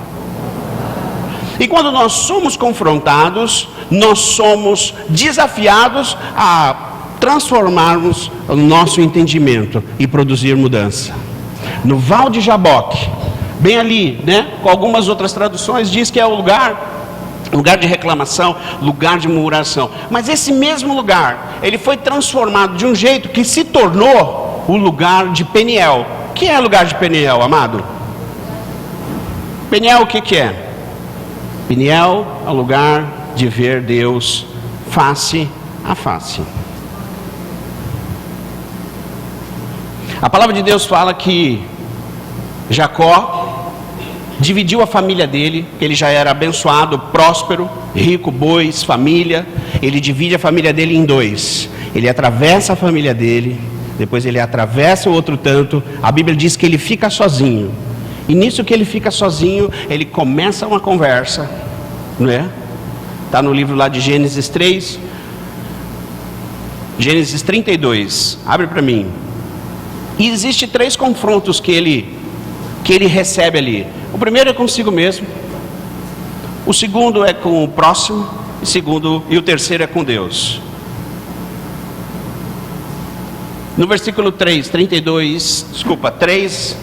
E quando nós somos confrontados, nós somos desafiados a transformarmos o nosso entendimento e produzir mudança. No Val de Jaboque, bem ali, né? Com algumas outras traduções diz que é o lugar de reclamação, lugar de murmuração. Mas esse mesmo lugar, ele foi transformado de um jeito que se tornou o lugar de Peniel. O que é o lugar de Peniel, amado? Peniel, o que é? Peniel é o lugar de ver Deus face a face. A palavra de Deus fala que Jacó dividiu a família dele, ele já era abençoado, próspero, rico, bois, família. Ele divide a família dele em dois. Ele atravessa a família dele, depois ele atravessa o outro tanto. A Bíblia diz que ele fica sozinho. E nisso que ele fica sozinho, ele começa uma conversa, não é? Está no livro lá de Gênesis 3, Gênesis 32, abre para mim. E existe 3 confrontos que ele recebe ali. O primeiro é consigo mesmo, o segundo é com o próximo, e o terceiro é com Deus. No versículo 3, 3,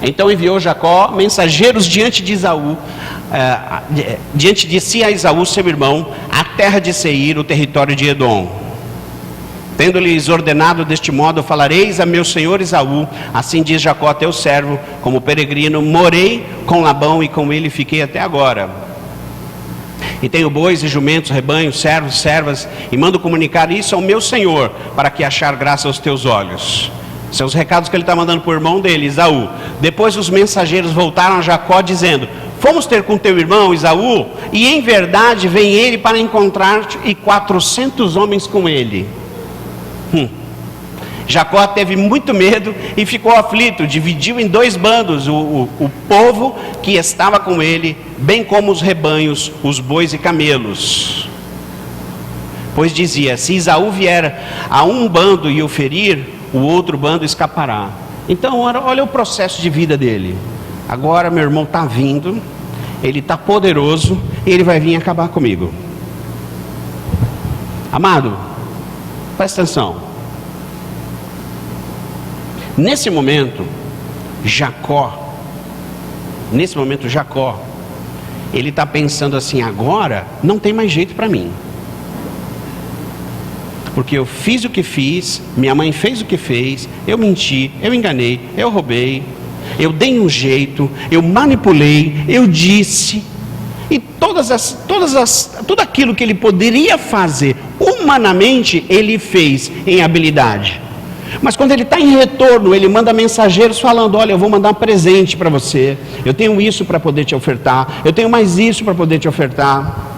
então enviou Jacó mensageiros diante de si a Esaú, seu irmão, a terra de Seir, o território de Edom. Tendo-lhes ordenado deste modo, falareis a meu senhor Esaú, assim diz Jacó teu servo, como peregrino, morei com Labão e com ele fiquei até agora. E tenho bois e jumentos, rebanhos, servos, servas, e mando comunicar isso ao meu senhor, para que achar graça aos teus olhos. São os recados que ele está mandando para o irmão dele, Esaú. Depois os mensageiros voltaram a Jacó dizendo: fomos ter com teu irmão Esaú, e em verdade vem ele para encontrar-te, e 400 homens com ele. Jacó teve muito medo e ficou aflito, dividiu em 2 bandos o povo que estava com ele, bem como os rebanhos, os bois e camelos. Pois dizia: se Esaú vier a um bando e o ferir, o outro bando escapará. Então olha o processo de vida dele. Agora meu irmão está vindo, ele está poderoso, e ele vai vir acabar comigo. Amado, presta atenção. Nesse momento, Jacó, ele está pensando assim: agora não tem mais jeito para mim. Porque eu fiz o que fiz, minha mãe fez o que fez, eu menti, eu enganei, eu roubei, eu dei um jeito, eu manipulei, eu disse. E tudo aquilo que ele poderia fazer humanamente, ele fez em habilidade. Mas quando ele está em retorno, ele manda mensageiros falando: olha, eu vou mandar um presente para você, eu tenho isso para poder te ofertar, eu tenho mais isso para poder te ofertar.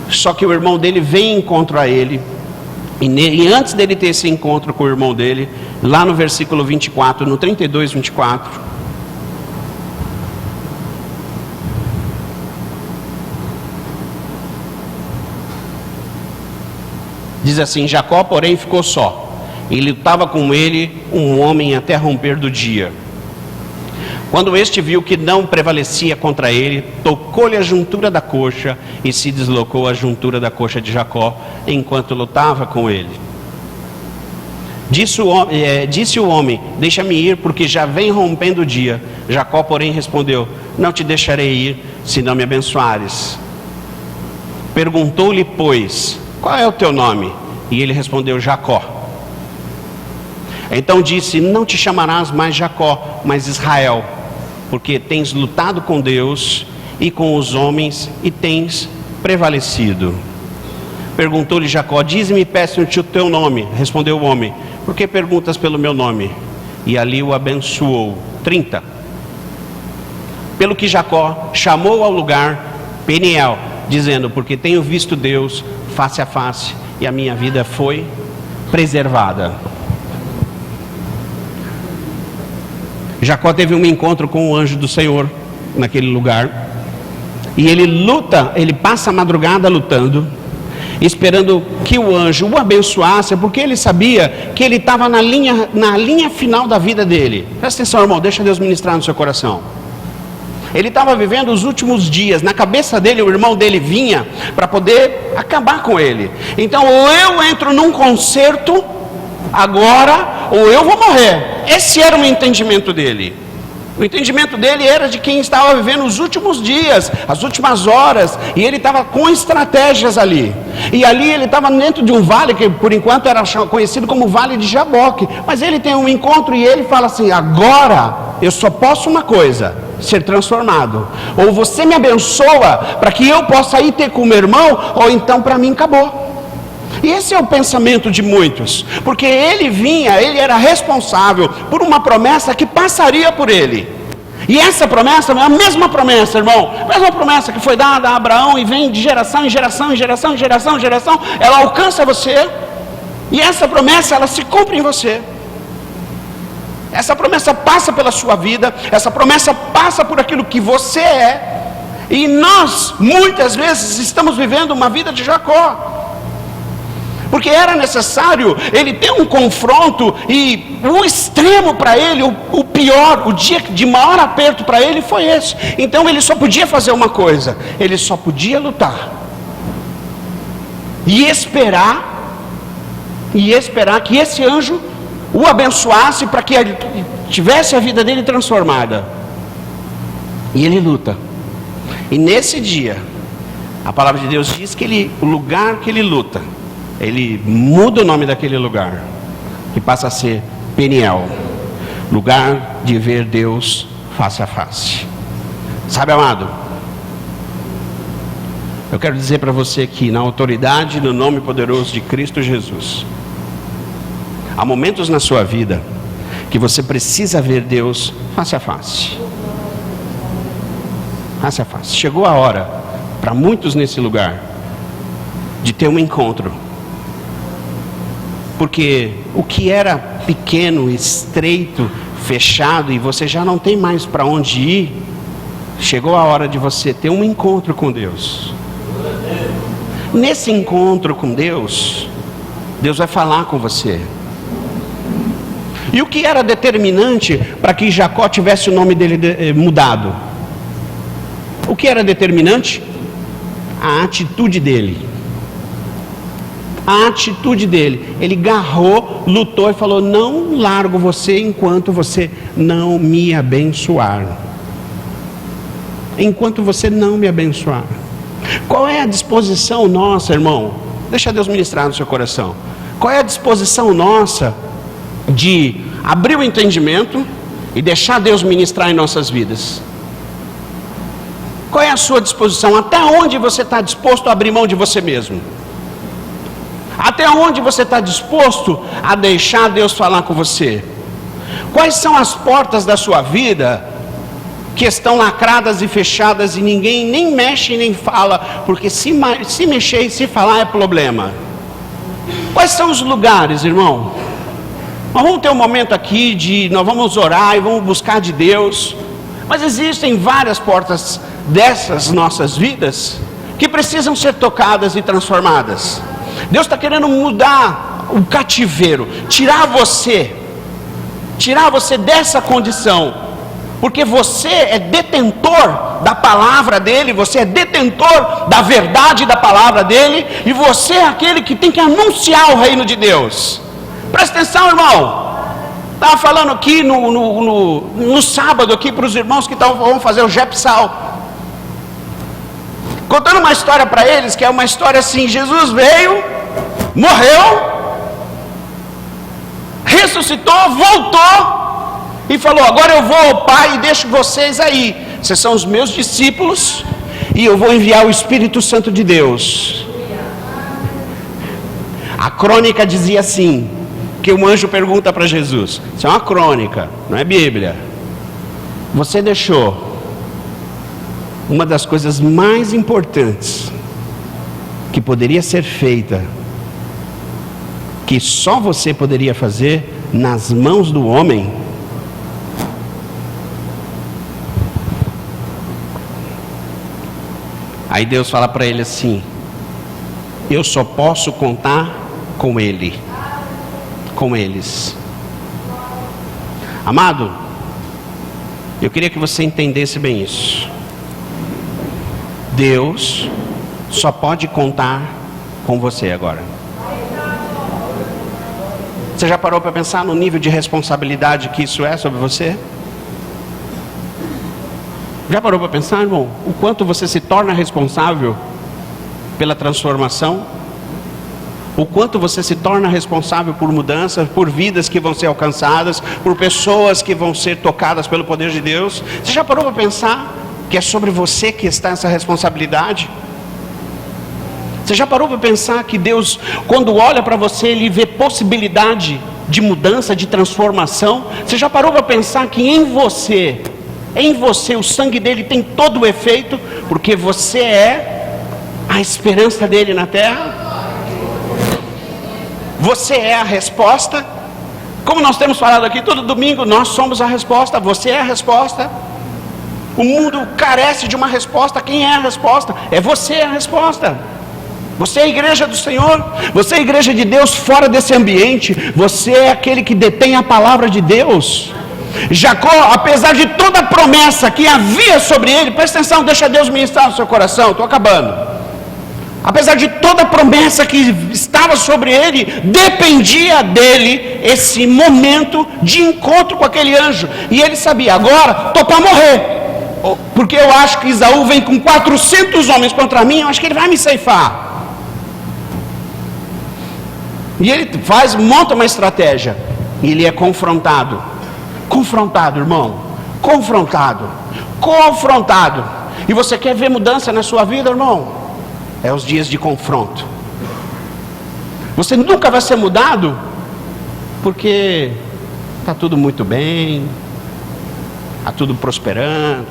Só que o irmão dele vem em encontro a ele, e antes dele ter esse encontro com o irmão dele, lá no versículo 24, no 32, 24, Diz assim: Jacó, porém, ficou só, e lutava com ele um homem até romper do dia. Quando este viu que não prevalecia contra ele, tocou-lhe a juntura da coxa e se deslocou a juntura da coxa de Jacó, enquanto lutava com ele. Disse o homem: deixa-me ir, porque já vem rompendo o dia. Jacó, porém, respondeu: não te deixarei ir, se não me abençoares. Perguntou-lhe, pois, qual é o teu nome? E ele respondeu: Jacó. Então disse: não te chamarás mais Jacó, mas Israel, porque tens lutado com Deus e com os homens e tens prevalecido. Perguntou-lhe Jacó: dize-me, peço-te o teu nome. Respondeu o homem: por que perguntas pelo meu nome? E ali o abençoou. 30. Pelo que Jacó chamou ao lugar Peniel, dizendo: porque tenho visto Deus face a face, e a minha vida foi preservada. Jacó teve um encontro com o anjo do Senhor naquele lugar, e ele passa a madrugada lutando, esperando que o anjo o abençoasse, porque ele sabia que ele estava na linha final da vida dele. Presta atenção, irmão, deixa Deus ministrar no seu coração. Ele estava vivendo os últimos dias. Na cabeça dele, o irmão dele vinha para poder acabar com ele. Então, ou eu entro num concerto agora, ou eu vou morrer. Esse era o entendimento dele. O entendimento dele era de quem estava vivendo os últimos dias, as últimas horas, e ele estava com estratégias ali. E ali ele estava dentro de um vale que por enquanto era conhecido como Vale de Jaboque. Mas ele tem um encontro e ele fala assim: agora eu só posso uma coisa: ser transformado. Ou você me abençoa para que eu possa ir ter com o meu irmão, ou então para mim acabou. E esse é o pensamento de muitos, porque ele era responsável por uma promessa que passaria por ele. E essa promessa é a mesma promessa, irmão, a mesma promessa que foi dada a Abraão e vem de geração em geração, em geração, em geração, em geração, ela alcança você, e essa promessa, ela se cumpre em você. Essa promessa passa pela sua vida, essa promessa passa por aquilo que você é, e nós, muitas vezes, estamos vivendo uma vida de Jacó. Porque era necessário ele ter um confronto, e o extremo para ele, o pior, o dia de maior aperto para ele foi esse. Então ele só podia fazer uma coisa: ele só podia lutar e esperar que esse anjo o abençoasse para que ele tivesse a vida dele transformada. E ele luta. E nesse dia, a palavra de Deus diz que o lugar que ele luta, ele muda o nome daquele lugar, que passa a ser Peniel, lugar de ver Deus face a face. Sabe, amado, eu quero dizer para você que na autoridade do nome poderoso de Cristo Jesus, há momentos na sua vida que você precisa ver Deus face a face. Face a face. Chegou a hora, para muitos nesse lugar, de ter um encontro. Porque o que era pequeno, estreito, fechado, e você já não tem mais para onde ir, chegou a hora de você ter um encontro com Deus. Nesse encontro com Deus, Deus vai falar com você. E o que era determinante para que Jacó tivesse o nome dele mudado? O que era determinante? A atitude dele. A atitude dele. Ele garrou, lutou e falou: não largo você enquanto você não me abençoar. Enquanto você não me abençoar. Qual é a disposição nossa, irmão? Deixa Deus ministrar no seu coração. Qual é a disposição nossa de abrir o entendimento e deixar Deus ministrar em nossas vidas? Qual é a sua disposição? Até onde você está disposto a abrir mão de você mesmo? Até onde você está disposto a deixar Deus falar com você? Quais são as portas da sua vida que estão lacradas e fechadas e ninguém nem mexe nem fala? Porque se mexer e se falar é problema. Quais são os lugares, irmão? Nós vamos ter um momento aqui nós vamos orar e vamos buscar de Deus. Mas existem várias portas dessas nossas vidas que precisam ser tocadas e transformadas. Deus está querendo mudar o cativeiro, tirar você dessa condição, porque você é detentor da palavra dele, você é detentor da verdade da palavra dele, e você é aquele que tem que anunciar o reino de Deus. Presta atenção, irmão. Estava falando aqui no sábado aqui para os irmãos que vão fazer o Jepsal, contando uma história para eles, que é uma história assim: Jesus veio, morreu, ressuscitou, voltou e falou: agora eu vou ao Pai e deixo vocês aí, vocês são os meus discípulos, e eu vou enviar o Espírito Santo de Deus. A crônica dizia assim, que um anjo pergunta para Jesus, isso é uma crônica, não é Bíblia: você deixou uma das coisas mais importantes que poderia ser feita, que só você poderia fazer, nas mãos do homem. Aí Deus fala para ele assim: eu só posso contar com ele, com eles. Amado, eu queria que você entendesse bem isso. Deus só pode contar com você agora. Você já parou para pensar no nível de responsabilidade que isso é sobre você? Já parou para pensar, irmão, o quanto você se torna responsável pela transformação? O quanto você se torna responsável por mudanças, por vidas que vão ser alcançadas, por pessoas que vão ser tocadas pelo poder de Deus? Você já parou para pensar que é sobre você que está essa responsabilidade? Você já parou para pensar que Deus, quando olha para você, Ele vê possibilidade de mudança, de transformação? Você já parou para pensar que em você, o sangue dele tem todo o efeito, porque você é a esperança dele na terra? Você é a resposta. Como nós temos falado aqui todo domingo, nós somos a resposta, você é a resposta. O mundo carece de uma resposta. Quem é a resposta? É você a resposta. Você é a igreja do Senhor, você é a igreja de Deus fora desse ambiente, você é aquele que detém a palavra de Deus. Jacó, apesar de toda a promessa que havia sobre ele, presta atenção, deixa Deus ministrar no seu coração, estou acabando. Apesar de toda a promessa que estava sobre ele, dependia dele esse momento de encontro com aquele anjo. E ele sabia: agora estou para morrer, porque eu acho que Esaú vem com 400 homens contra mim, eu acho que ele vai me ceifar. E ele monta uma estratégia, e ele é confrontado, irmão, confrontado. E você quer ver mudança na sua vida, irmão? É os dias de confronto. Você nunca vai ser mudado porque está tudo muito bem, está tudo prosperando,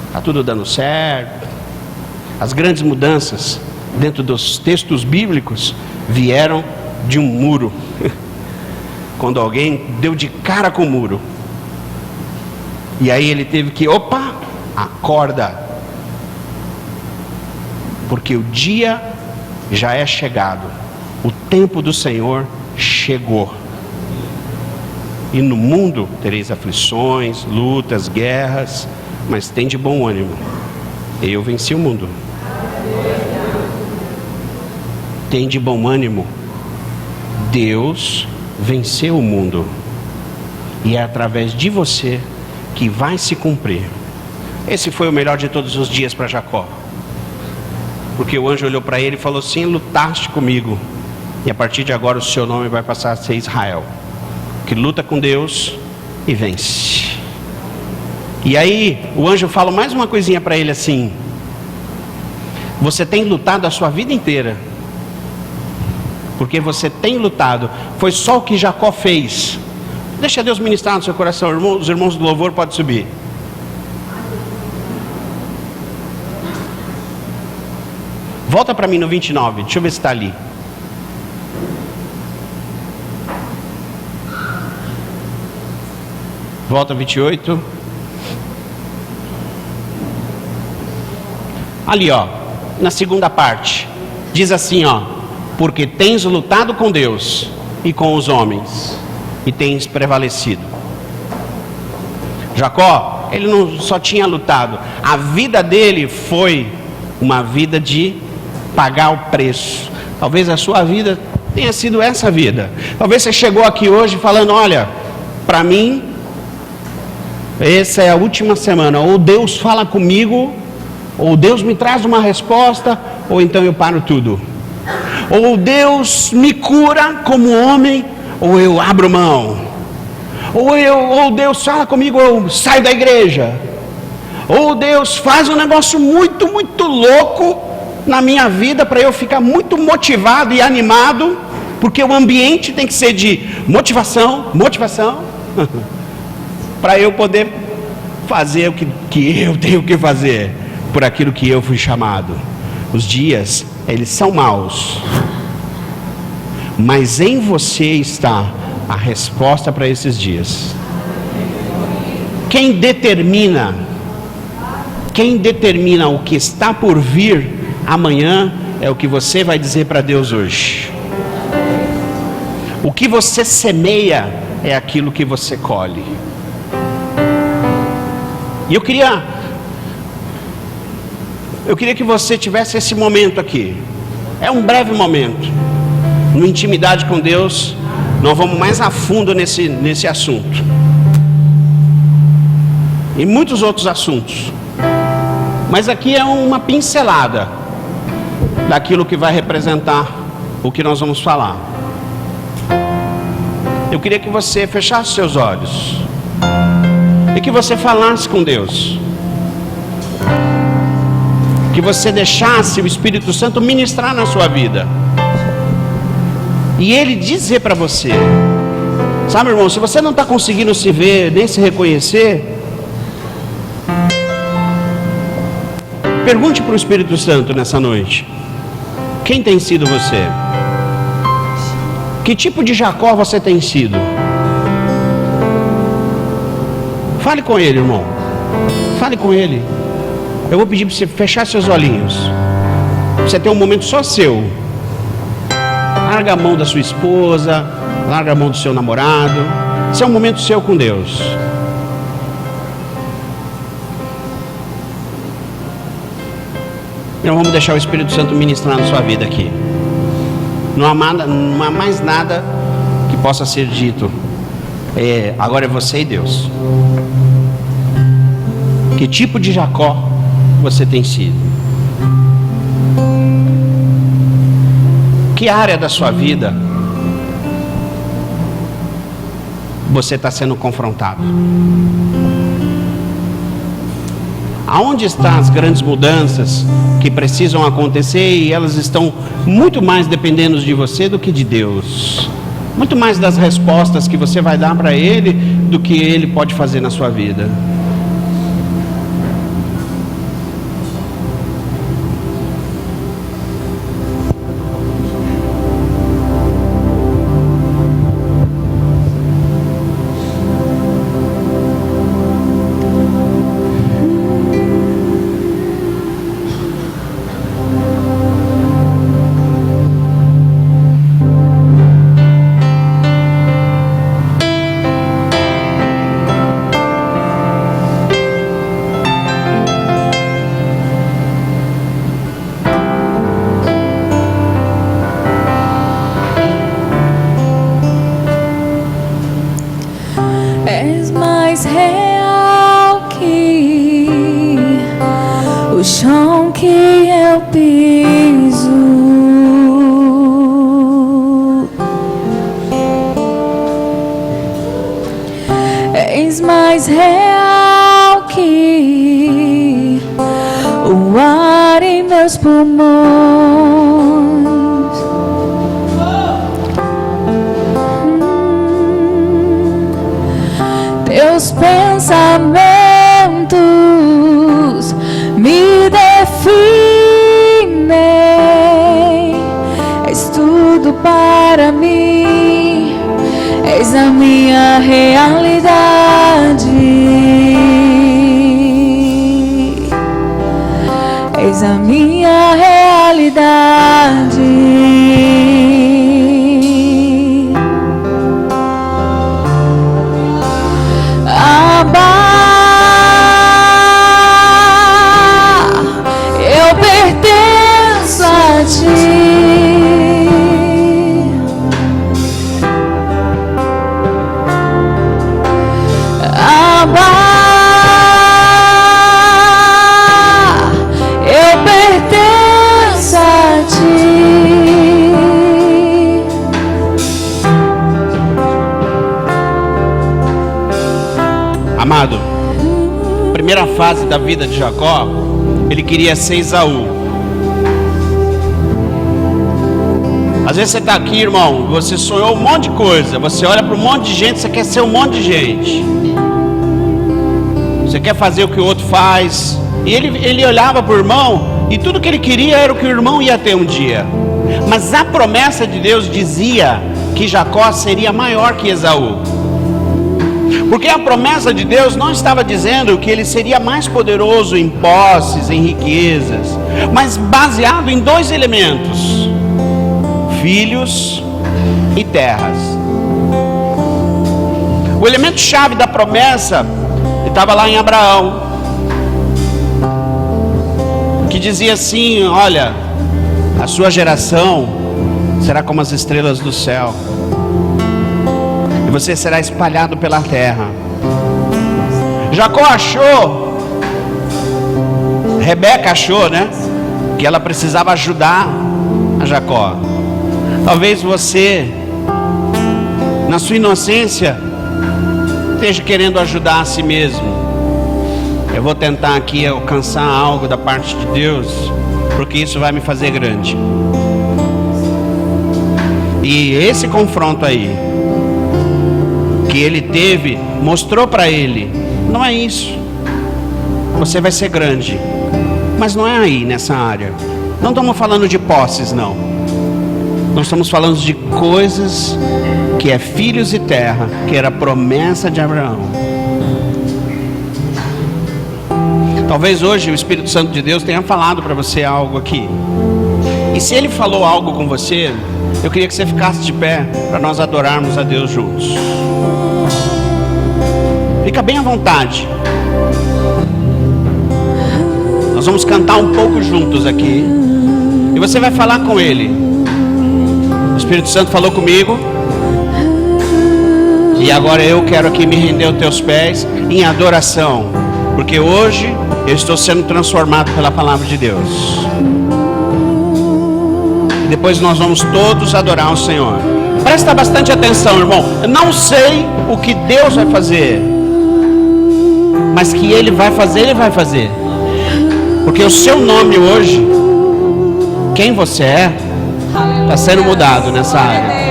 está tudo dando certo. As grandes mudanças dentro dos textos bíblicos vieram de um muro. Quando alguém deu de cara com o muro, e aí ele teve que, acorda, porque o dia já é chegado, o tempo do Senhor chegou. E no mundo tereis aflições, lutas, guerras, mas tem de bom ânimo, eu venci o mundo. Tem de bom ânimo, Deus venceu o mundo, e é através de você que vai se cumprir. Esse foi o melhor de todos os dias para Jacó, porque o anjo olhou para ele e falou assim: lutaste comigo, e a partir de agora o seu nome vai passar a ser Israel, que luta com Deus e vence. E aí o anjo fala mais uma coisinha para ele assim: você tem lutado a sua vida inteira, porque você tem lutado. Foi só o que Jacó fez. Deixa Deus ministrar no seu coração, irmão. Os irmãos do louvor podem subir. Volta para mim no 29, deixa eu ver se está ali. Volta 28. Ali, ó, na segunda parte, diz assim, ó: porque tens lutado com Deus e com os homens, e tens prevalecido. Jacó, ele não só tinha lutado, a vida dele foi uma vida de pagar o preço. Talvez a sua vida tenha sido essa vida. Talvez você chegou aqui hoje falando: olha, para mim, essa é a última semana. Ou Deus fala comigo, ou Deus me traz uma resposta, ou então eu paro tudo. Ou Deus me cura como homem, ou eu abro mão. Ou Deus fala comigo, eu saio da igreja. Ou Deus faz um negócio muito, muito louco na minha vida para eu ficar muito motivado e animado, porque o ambiente tem que ser de motivação, para eu poder fazer o que eu tenho que fazer, por aquilo que eu fui chamado. Os dias, eles são maus, mas em você está a resposta para esses dias. Quem determina o que está por vir amanhã é o que você vai dizer para Deus hoje. O que você semeia é aquilo que você colhe. E eu queria que você tivesse esse momento aqui. É um breve momento. No Intimidade com Deus, nós vamos mais a fundo nesse assunto. E muitos outros assuntos. Mas aqui é uma pincelada daquilo que vai representar o que nós vamos falar. Eu queria que você fechasse seus olhos e que você falasse com Deus, que você deixasse o Espírito Santo ministrar na sua vida e Ele dizer para você. Sabe, irmão, se você não está conseguindo se ver nem se reconhecer, pergunte para o Espírito Santo nessa noite: quem tem sido você? Que tipo de Jacó você tem sido? Fale com ele, irmão. Fale com ele. Eu vou pedir para você fechar seus olhinhos. Você tem um momento só seu. Larga a mão da sua esposa, larga a mão do seu namorado. Esse é um momento seu com Deus. Então vamos deixar o Espírito Santo ministrar na sua vida aqui. Não há mais nada que possa ser dito. Agora é você e Deus. Que tipo de Jacó você tem sido? Que área da sua vida você está sendo confrontado? Aonde estão as grandes mudanças que precisam acontecer e elas estão muito mais dependendo de você do que de Deus? Muito mais das respostas que você vai dar para Ele do que Ele pode fazer na sua vida. És mais real que o chão que eu piso. És mais real que o ar em meus pulmões. Teus pensamentos me definem. És tudo para mim. És a minha realidade. És a minha realidade. fase da vida de Jacó, ele queria ser Esaú. Às vezes você está aqui, irmão, você sonhou um monte de coisa, você olha para um monte de gente, você quer ser um monte de gente, você quer fazer o que o outro faz. E ele olhava para o irmão, e tudo que ele queria era o que o irmão ia ter um dia. Mas a promessa de Deus dizia que Jacó seria maior que Esaú. Porque a promessa de Deus não estava dizendo que ele seria mais poderoso em posses, em riquezas, mas baseado em dois elementos: filhos e terras. O elemento chave da promessa estava lá em Abraão, que dizia assim: olha, a sua geração será como as estrelas do céu, e você será espalhado pela terra. Jacó achou, Rebeca achou, né, que ela precisava ajudar a Jacó. Talvez você, na sua inocência, esteja querendo ajudar a si mesmo. Eu vou tentar aqui alcançar algo da parte de Deus, porque isso vai me fazer grande. E esse confronto aí que ele teve, mostrou para ele: não é isso, você vai ser grande, mas não é aí nessa área. Não estamos falando de posses, não. Nós estamos falando de coisas que é filhos e terra, que era a promessa de Abraão. Talvez hoje o Espírito Santo de Deus tenha falado para você algo aqui. E se ele falou algo com você, eu queria que você ficasse de pé para nós adorarmos a Deus juntos. Fica bem à vontade. Nós vamos cantar um pouco juntos aqui, e você vai falar com ele. O Espírito Santo falou comigo, e agora eu quero aqui me render aos teus pés em adoração, porque hoje eu estou sendo transformado pela palavra de Deus. E depois nós vamos todos adorar o Senhor. Presta bastante atenção, irmão. Eu não sei o que Deus vai fazer, mas que Ele vai fazer, Ele vai fazer. Porque o seu nome hoje, quem você é, está sendo mudado nessa área.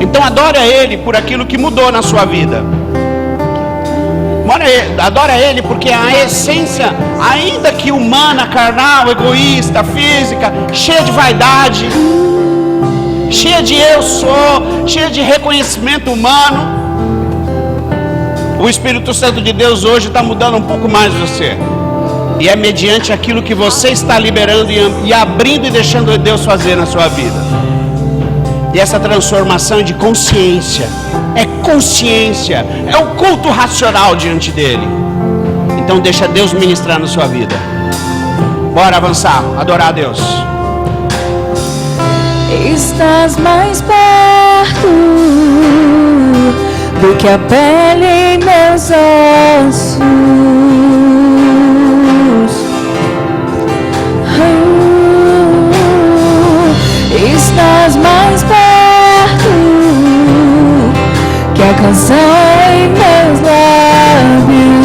Então adore a Ele por aquilo que mudou na sua vida. Adore a Ele porque a essência, ainda que humana, carnal, egoísta, física, cheia de vaidade, cheia de eu sou, cheia de reconhecimento humano, o Espírito Santo de Deus hoje está mudando um pouco mais você. E é mediante aquilo que você está liberando e abrindo e deixando Deus fazer na sua vida. E essa transformação de consciência, é o culto racional diante dele. Então deixa Deus ministrar na sua vida. Bora avançar, adorar a Deus. Estás mais perto do que a pele em meus ossos. Estás mais perto que a canção em meus lábios.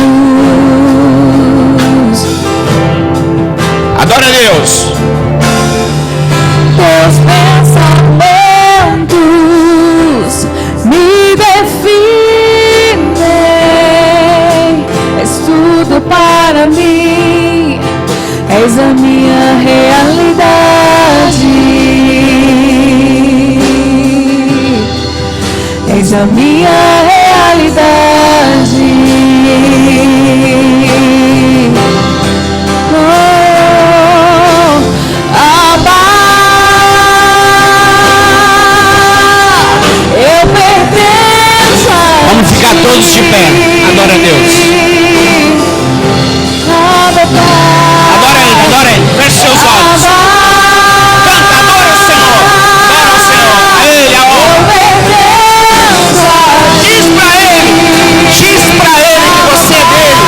Adora a Deus. Teus pensamentos me definem. És tudo para mim, és a minha realidade, és a minha realidade. Vamos ficar todos de pé. Adora a Deus. Adora Ele. Feche seus olhos. Canta, adora o Senhor. Adora o Senhor. A Ele a honra. Diz pra Ele que você é dele.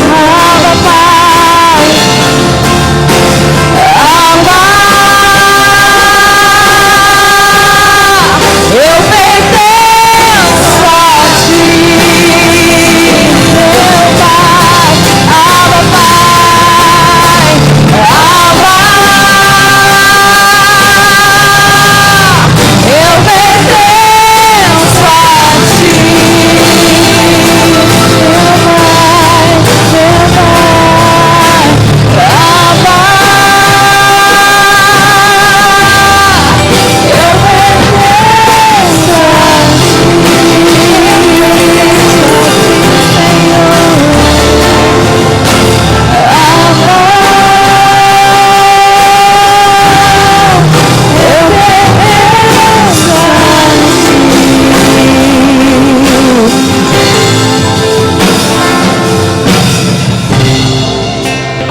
Abba, Pai. Abba, eu pertenço a Ti, meu Pai. Abba, Pai. Abba, eu pertenço a Ti, meu Pai, meu Pai. Abba, eu pertenço a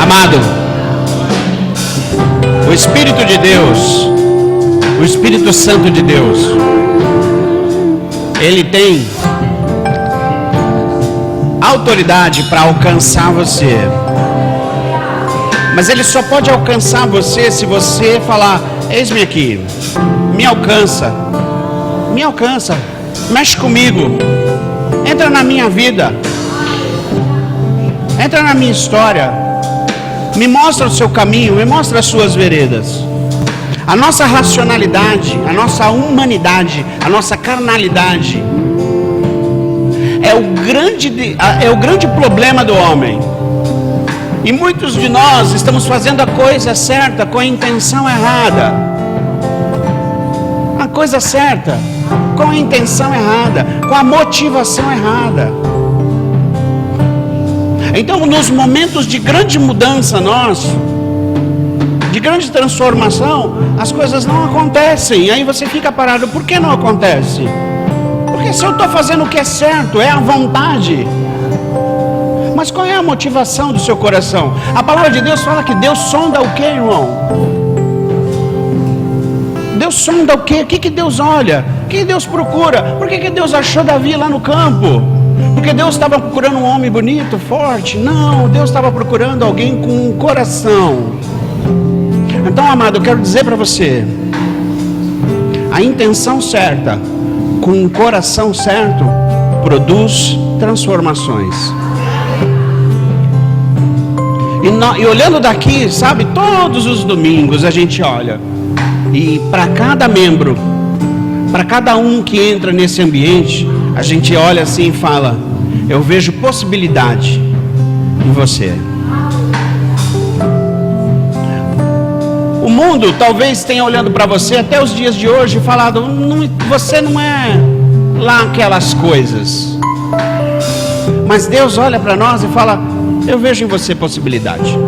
Amado, o Espírito de Deus, o Espírito Santo de Deus, ele tem autoridade para alcançar você. Mas ele só pode alcançar você se você falar: eis-me aqui, me alcança, mexe comigo, entra na minha vida, entra na minha história. Me mostra o seu caminho, me mostra as suas veredas. A nossa racionalidade, a nossa humanidade, a nossa carnalidade é o grande problema do homem. E muitos de nós estamos fazendo a coisa certa com a intenção errada. A coisa certa com a intenção errada, com a motivação errada. Então, nos momentos de grande mudança nosso, de grande transformação, as coisas não acontecem. Aí você fica parado: por que não acontece? Porque se eu estou fazendo o que é certo, é a vontade. Mas qual é a motivação do seu coração? A palavra de Deus fala que Deus sonda o que, irmão? Deus sonda o que? O que Deus olha? O que Deus procura? Por que Deus achou Davi lá no campo? Porque Deus estava procurando um homem bonito, forte? Não, Deus estava procurando alguém com um coração. Então, amado, eu quero dizer para você: a intenção certa, com um coração certo, produz transformações. E olhando daqui, sabe, todos os domingos a gente olha, e para cada membro, para cada um que entra nesse ambiente, a gente olha assim e fala: eu vejo possibilidade em você. O mundo talvez tenha olhando para você até os dias de hoje e falado: você não é lá aquelas coisas. Mas Deus olha para nós e fala: eu vejo em você possibilidade.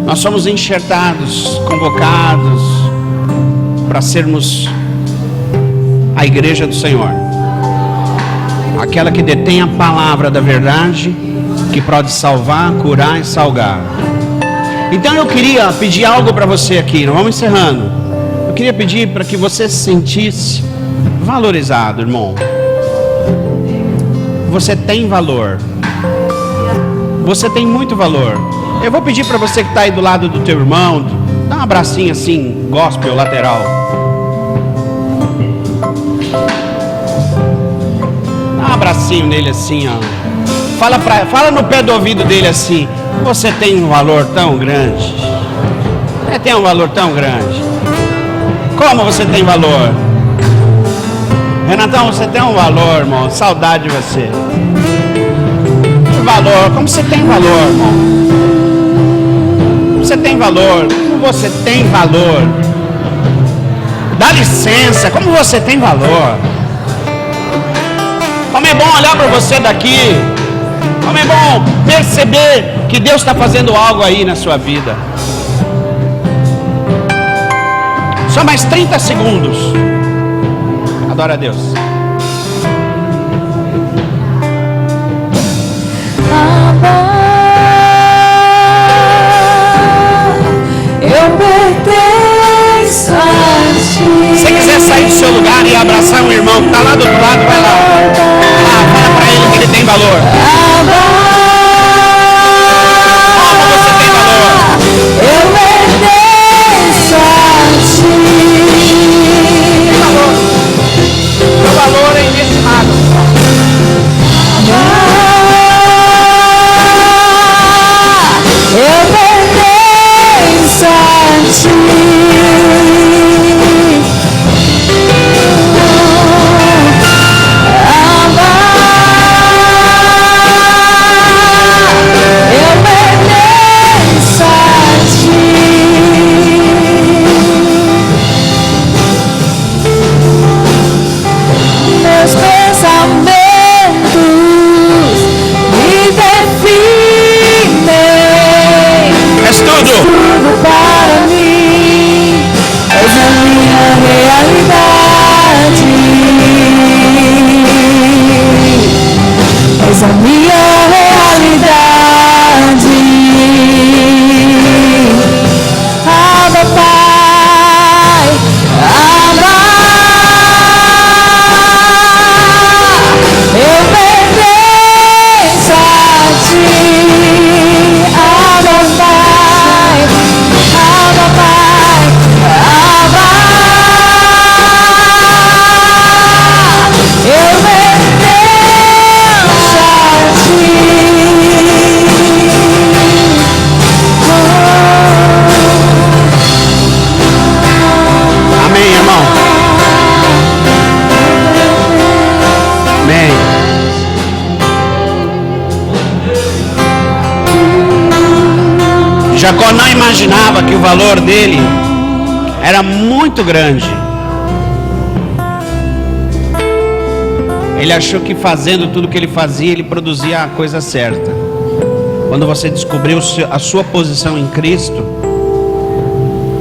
Nós somos enxertados, convocados para sermos a igreja do Senhor, aquela que detém a palavra da verdade, que pode salvar, curar e salgar. Então eu queria pedir algo para você aqui, nós vamos encerrando. Eu queria pedir para que você se sentisse valorizado, irmão. Você tem valor. Você tem muito valor. Eu vou pedir para você que está aí do lado do teu irmão, dá um abracinho assim, gospel, lateral. Dá um abracinho nele assim, ó. Fala no pé do ouvido dele assim: você tem um valor tão grande. Você tem um valor tão grande. Como você tem valor? Renatão, você tem um valor, irmão. Saudade de você. Que valor? Como você tem valor, irmão? Você tem valor. Como você tem valor? Dá licença. Como você tem valor? Como é bom olhar para você daqui. Como é bom perceber que Deus está fazendo algo aí na sua vida. Só mais 30 segundos. Adora a Deus. Eu pertenço a Ti. Se quiser sair do seu lugar e abraçar um irmão que está lá do outro lado, vai lá. Vai lá, fala para ele que ele tem valor. Como você tem valor? Eu pertenço a ti. Tem valor. Seu valor é inestimado. Eu pertenço a ti. Meus pensamentos me definem. És tudo. Tudo para mim, és a minha realidade. És a minha realidade. Abba, Pai, Abba. Eu pertenço a ti, Abba, Pai, Abba, Pai, Abba. Eu pertenço a ti. Amém, irmão. Amém. Jacó não imaginava que o valor dele era muito grande. Ele achou que fazendo tudo que ele fazia, ele produzia a coisa certa. Quando você descobriu a sua posição em Cristo,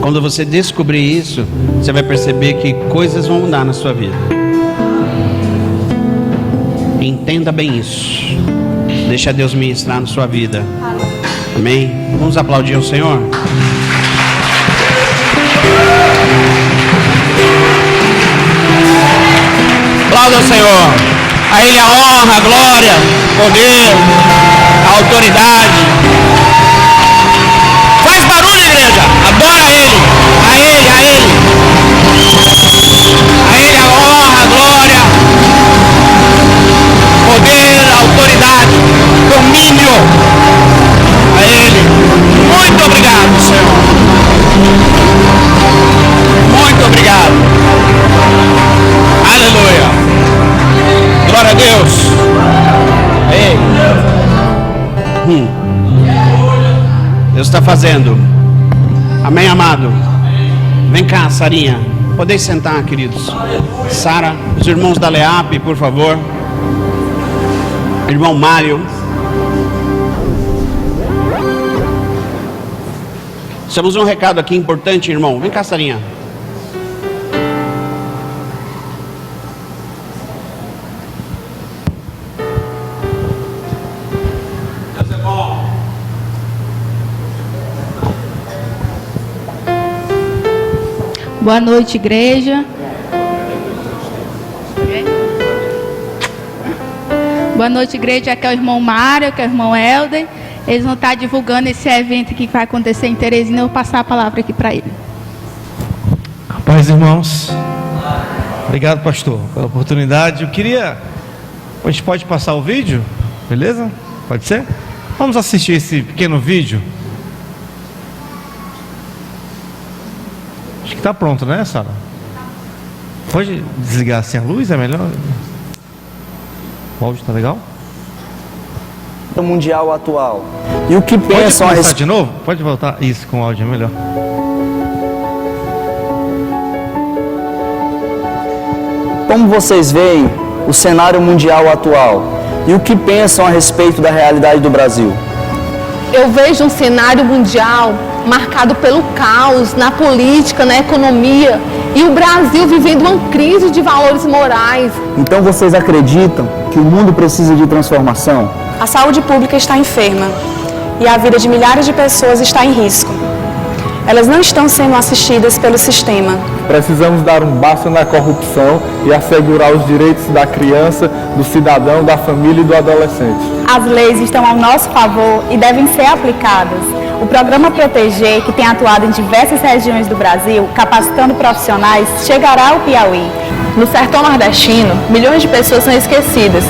quando você descobrir isso, você vai perceber que coisas vão mudar na sua vida. Entenda bem isso. Deixa Deus ministrar na sua vida. Amém? Vamos aplaudir o Senhor? Aplauda o Senhor. A Ele a honra, a glória, o poder, a autoridade. Faz barulho, igreja. Adora a Ele. A Ele, a Ele. A Ele a honra, a glória, poder, autoridade, domínio. A Ele. Muito obrigado, Senhor. Muito obrigado. Aleluia. Glória a Deus. Ei. Deus está fazendo. Amém, amado. Vem cá, Sarinha. Podeis sentar, queridos. Sara, os irmãos da Leap, por favor. Irmão Mário. Temos um recado aqui importante, irmão. Vem cá, Sarinha. Deus é bom. Boa noite, igreja. Boa noite, igreja. Aqui é o irmão Mário, aqui é o irmão Helder. Eles vão estar divulgando esse evento aqui que vai acontecer em Teresina. Eu vou passar a palavra aqui para ele. Paz, irmãos. Obrigado, pastor, pela oportunidade. A gente pode passar o vídeo? Beleza? Pode ser? Vamos assistir esse pequeno vídeo. Acho que está pronto, né, Sara? Pode desligar assim a luz? É melhor? O áudio está legal? Mundial atual. E o que Pode pensam a começar respeito? de novo? Pode voltar? Isso, com o áudio é melhor. Como vocês veem o cenário mundial atual? E o que pensam a respeito da realidade do Brasil? Eu vejo um cenário mundial marcado pelo caos na política, na economia, e o Brasil vivendo uma crise de valores morais. Então vocês acreditam que o mundo precisa de transformação? A saúde pública está enferma e a vida de milhares de pessoas está em risco. Elas não estão sendo assistidas pelo sistema. Precisamos dar um basta na corrupção e assegurar os direitos da criança, do cidadão, da família e do adolescente. As leis estão ao nosso favor e devem ser aplicadas. O programa Proteger, que tem atuado em diversas regiões do Brasil, capacitando profissionais, chegará ao Piauí. No sertão nordestino, milhões de pessoas são esquecidas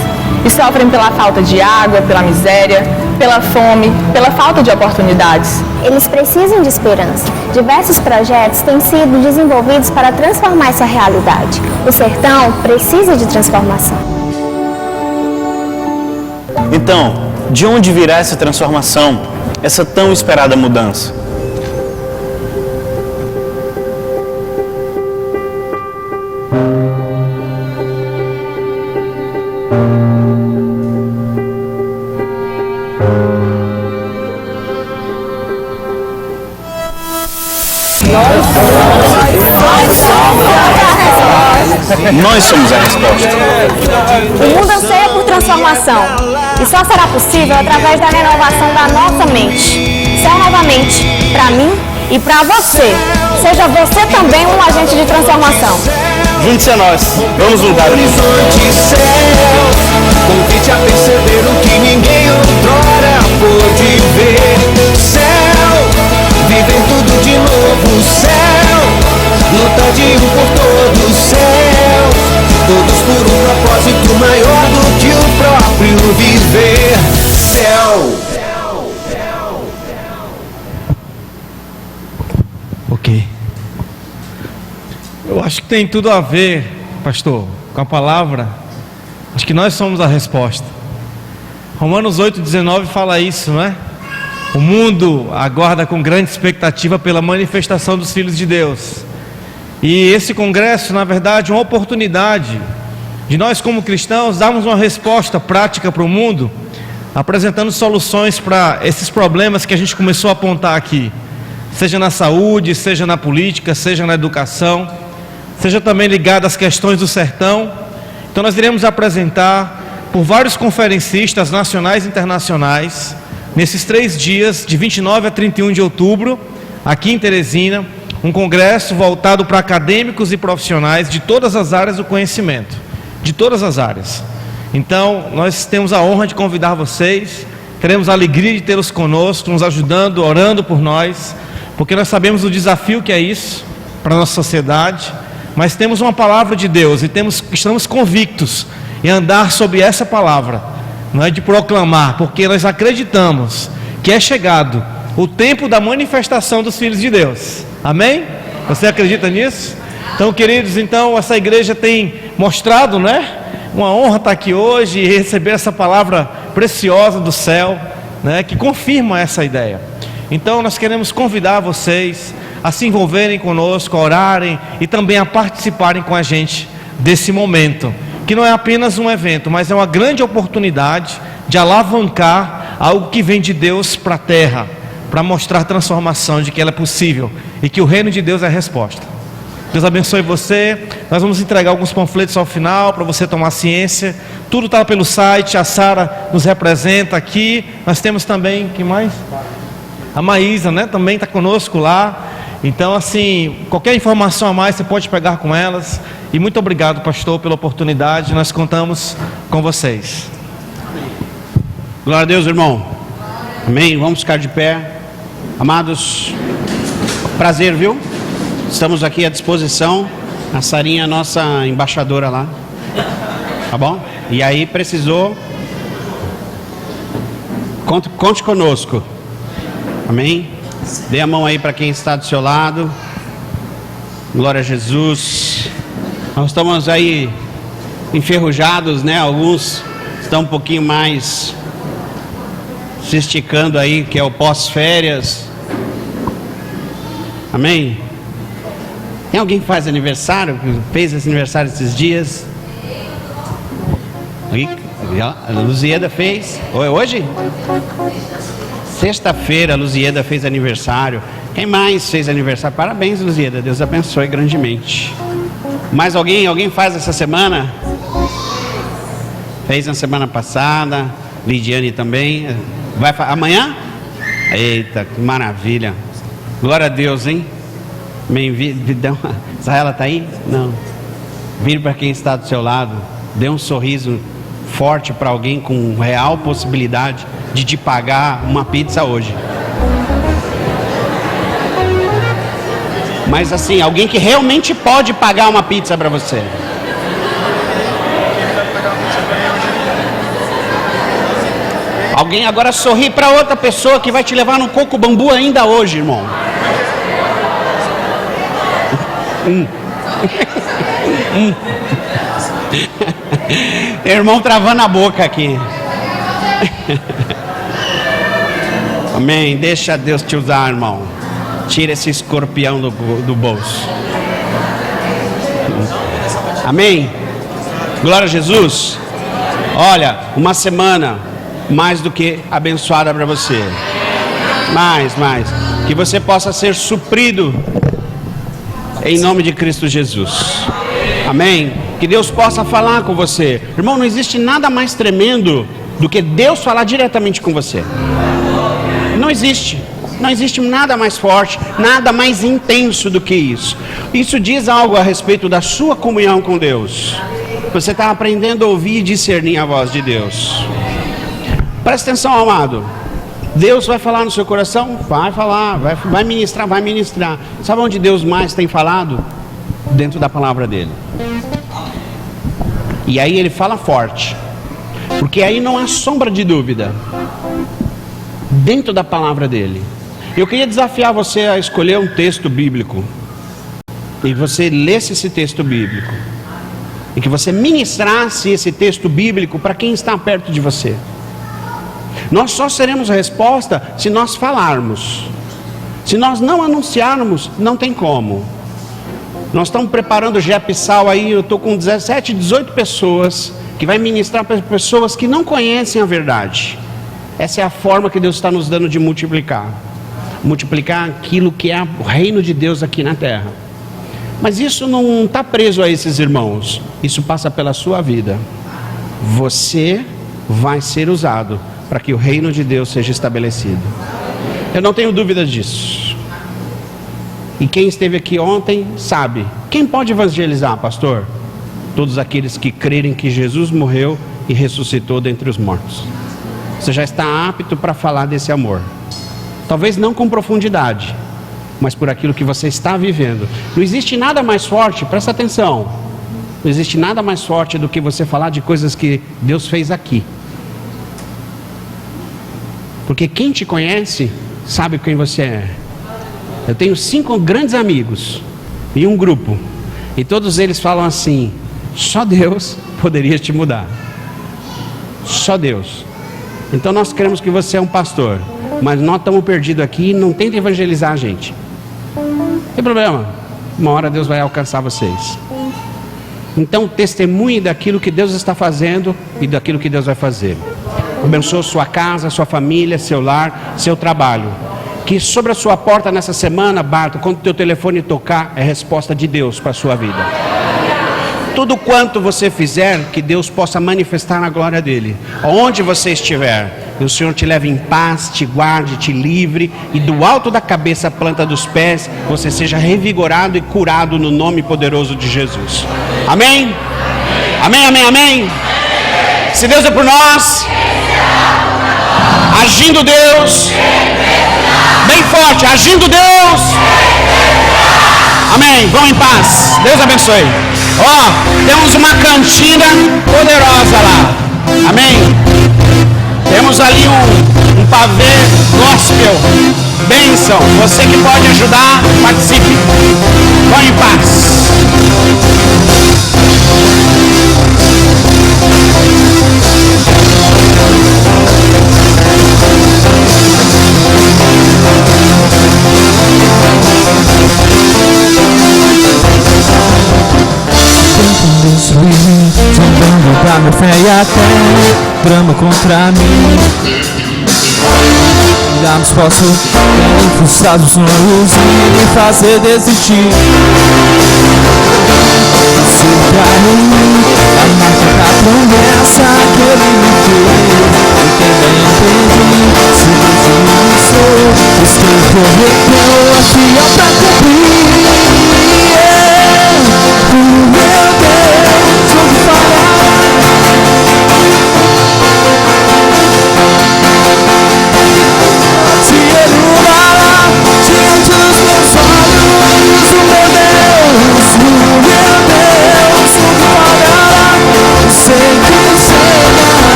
e sofrem pela falta de água, pela miséria, pela fome, pela falta de oportunidades. Eles precisam de esperança. Diversos projetos têm sido desenvolvidos para transformar essa realidade. O sertão precisa de transformação. Então, de onde virá essa transformação, essa tão esperada mudança? Nós somos a resposta. O mundo anseia por transformação e só será possível através da renovação da nossa mente. Céu novamente, para mim e para você. Seja você também um agente de transformação. Junte-se a nós. Vamos mudar o mundo. Convite a perceber o que ninguém outrora pôde ver. Céu, viver tudo de novo. Céu, luta de um por todos. Céu, todos por um propósito maior do que o próprio viver. Céu. Ok. Eu acho que tem tudo a ver, pastor, com a palavra. Acho que nós somos a resposta. Romanos 8,19 fala isso, não é? O mundo aguarda com grande expectativa pela manifestação dos filhos de Deus. E esse congresso, na verdade, é uma oportunidade de nós, como cristãos, darmos uma resposta prática para o mundo, apresentando soluções para esses problemas que a gente começou a apontar aqui, seja na saúde, seja na política, seja na educação, seja também ligado às questões do sertão. Então nós iremos apresentar por vários conferencistas nacionais e internacionais, nesses 3 dias, de 29 a 31 de outubro, aqui em Teresina, um congresso voltado para acadêmicos e profissionais de todas as áreas do conhecimento, de todas as áreas. Então nós temos a honra de convidar vocês, teremos a alegria de tê-los conosco, nos ajudando, orando por nós, porque nós sabemos o desafio que é isso para a nossa sociedade, mas temos uma palavra de Deus e estamos convictos em andar sobre essa palavra, não é de proclamar, porque nós acreditamos que é chegado o tempo da manifestação dos filhos de Deus. Amém? Você acredita nisso? Então, queridos, essa igreja tem mostrado, né? Uma honra estar aqui hoje e receber essa palavra preciosa do céu, né? Que confirma essa ideia. Então, nós queremos convidar vocês a se envolverem conosco, a orarem e também a participarem com a gente desse momento, que não é apenas um evento, mas é uma grande oportunidade de alavancar algo que vem de Deus para a terra, para mostrar transformação, de que ela é possível e que o reino de Deus é a resposta. Deus abençoe você. Nós vamos entregar alguns panfletos ao final para você tomar ciência. Tudo está pelo site. A Sara nos representa aqui. Nós temos também, quem mais? A Maísa, né? Também está conosco lá. Então, qualquer informação a mais você pode pegar com elas. E muito obrigado, pastor, pela oportunidade. Nós contamos com vocês. Glória a Deus, irmão. Amém. Vamos ficar de pé. Amados, prazer, viu? Estamos aqui à disposição. A Sarinha, nossa embaixadora lá. Tá bom? E aí, precisou, conte conosco. Amém? Dê a mão aí para quem está do seu lado. Glória a Jesus. Nós estamos aí enferrujados, né? Alguns estão um pouquinho mais se esticando aí, que é o pós-férias. Amém? Tem alguém que faz aniversário, que fez esse aniversário esses dias? A Luzieda fez. Hoje? Sexta-feira a Luzieda fez aniversário. Quem mais fez aniversário? Parabéns, Luzieda. Deus abençoe grandemente. Mais alguém? Alguém faz essa semana? Fez na semana passada. Lidiane também. Vai amanhã? Eita, que maravilha. Glória a Deus, hein? Amém. Israela está aí? Não. Vire para quem está do seu lado. Dê um sorriso forte para alguém com real possibilidade de te pagar uma pizza hoje. Mas assim, alguém que realmente pode pagar uma pizza para você. Alguém agora sorri para outra pessoa que vai te levar no coco bambu ainda hoje, irmão. Irmão travando a boca aqui. Amém. Deixa Deus te usar, irmão. Tira esse escorpião do bolso. Amém. Glória a Jesus. Olha, uma semana mais do que abençoada para você. Mais. Que você possa ser suprido em nome de Cristo Jesus. Amém. Que Deus possa falar com você. Irmão, não existe nada mais tremendo do que Deus falar diretamente com você. Não existe. Não existe nada mais forte, nada mais intenso do que isso. Isso diz algo a respeito da sua comunhão com Deus. Você está aprendendo a ouvir e discernir a voz de Deus. Presta atenção, amado. Deus vai falar no seu coração? Vai falar, vai ministrar. Sabe onde Deus mais tem falado? Dentro da palavra dele. E aí ele fala forte, porque aí não há sombra de dúvida. Dentro da palavra dele. Eu queria desafiar você a escolher um texto bíblico, e você lesse esse texto bíblico, e que você ministrasse esse texto bíblico para quem está perto de você. Nós só seremos a resposta se nós falarmos. Se nós não anunciarmos, não tem como. Nós estamos preparando o GEPSAL aí, eu estou com 17, 18 pessoas, que vai ministrar para pessoas que não conhecem a verdade. Essa é a forma que Deus está nos dando de multiplicar aquilo que é o reino de Deus aqui na terra. Mas isso não está preso a esses irmãos, isso passa pela sua vida. Você vai ser usado para que o reino de Deus seja estabelecido. Eu não tenho dúvida disso. E quem esteve aqui ontem sabe. Quem pode evangelizar, pastor? Todos aqueles que crerem que Jesus morreu e ressuscitou dentre os mortos. Você já está apto para falar desse amor. Talvez não com profundidade, mas por aquilo que você está vivendo. Não existe nada mais forte, presta atenção. Não existe nada mais forte do que você falar de coisas que Deus fez aqui. Porque quem te conhece sabe quem você é. Eu tenho 5 grandes amigos em um grupo, e todos eles falam assim: só Deus poderia te mudar. Só Deus. Então nós queremos que você é um pastor, mas nós estamos perdidos aqui e não tenta evangelizar a gente. Não tem problema, uma hora Deus vai alcançar vocês. Então testemunhe daquilo que Deus está fazendo e daquilo que Deus vai fazer. Abençoe sua casa, sua família, seu lar, seu trabalho. Que sobre a sua porta nessa semana, Barto, quando o teu telefone tocar, é resposta de Deus para a sua vida. Tudo quanto você fizer, que Deus possa manifestar a glória dele. Onde você estiver, que o Senhor te leve em paz, te guarde, te livre, e do alto da cabeça à planta dos pés, você seja revigorado e curado no nome poderoso de Jesus. Amém? Amém, amém, amém? Se Deus é por nós, agindo Deus, bem forte, agindo Deus. Amém, vão em paz, Deus abençoe. Temos uma cantina poderosa lá. Amém. Temos ali um pavê gospel. Bênção. Você que pode ajudar, participe. Vão em paz. Zombando da minha fé e até brama contra mim. Olharmos posso frustrar os sonhos e me fazer desistir.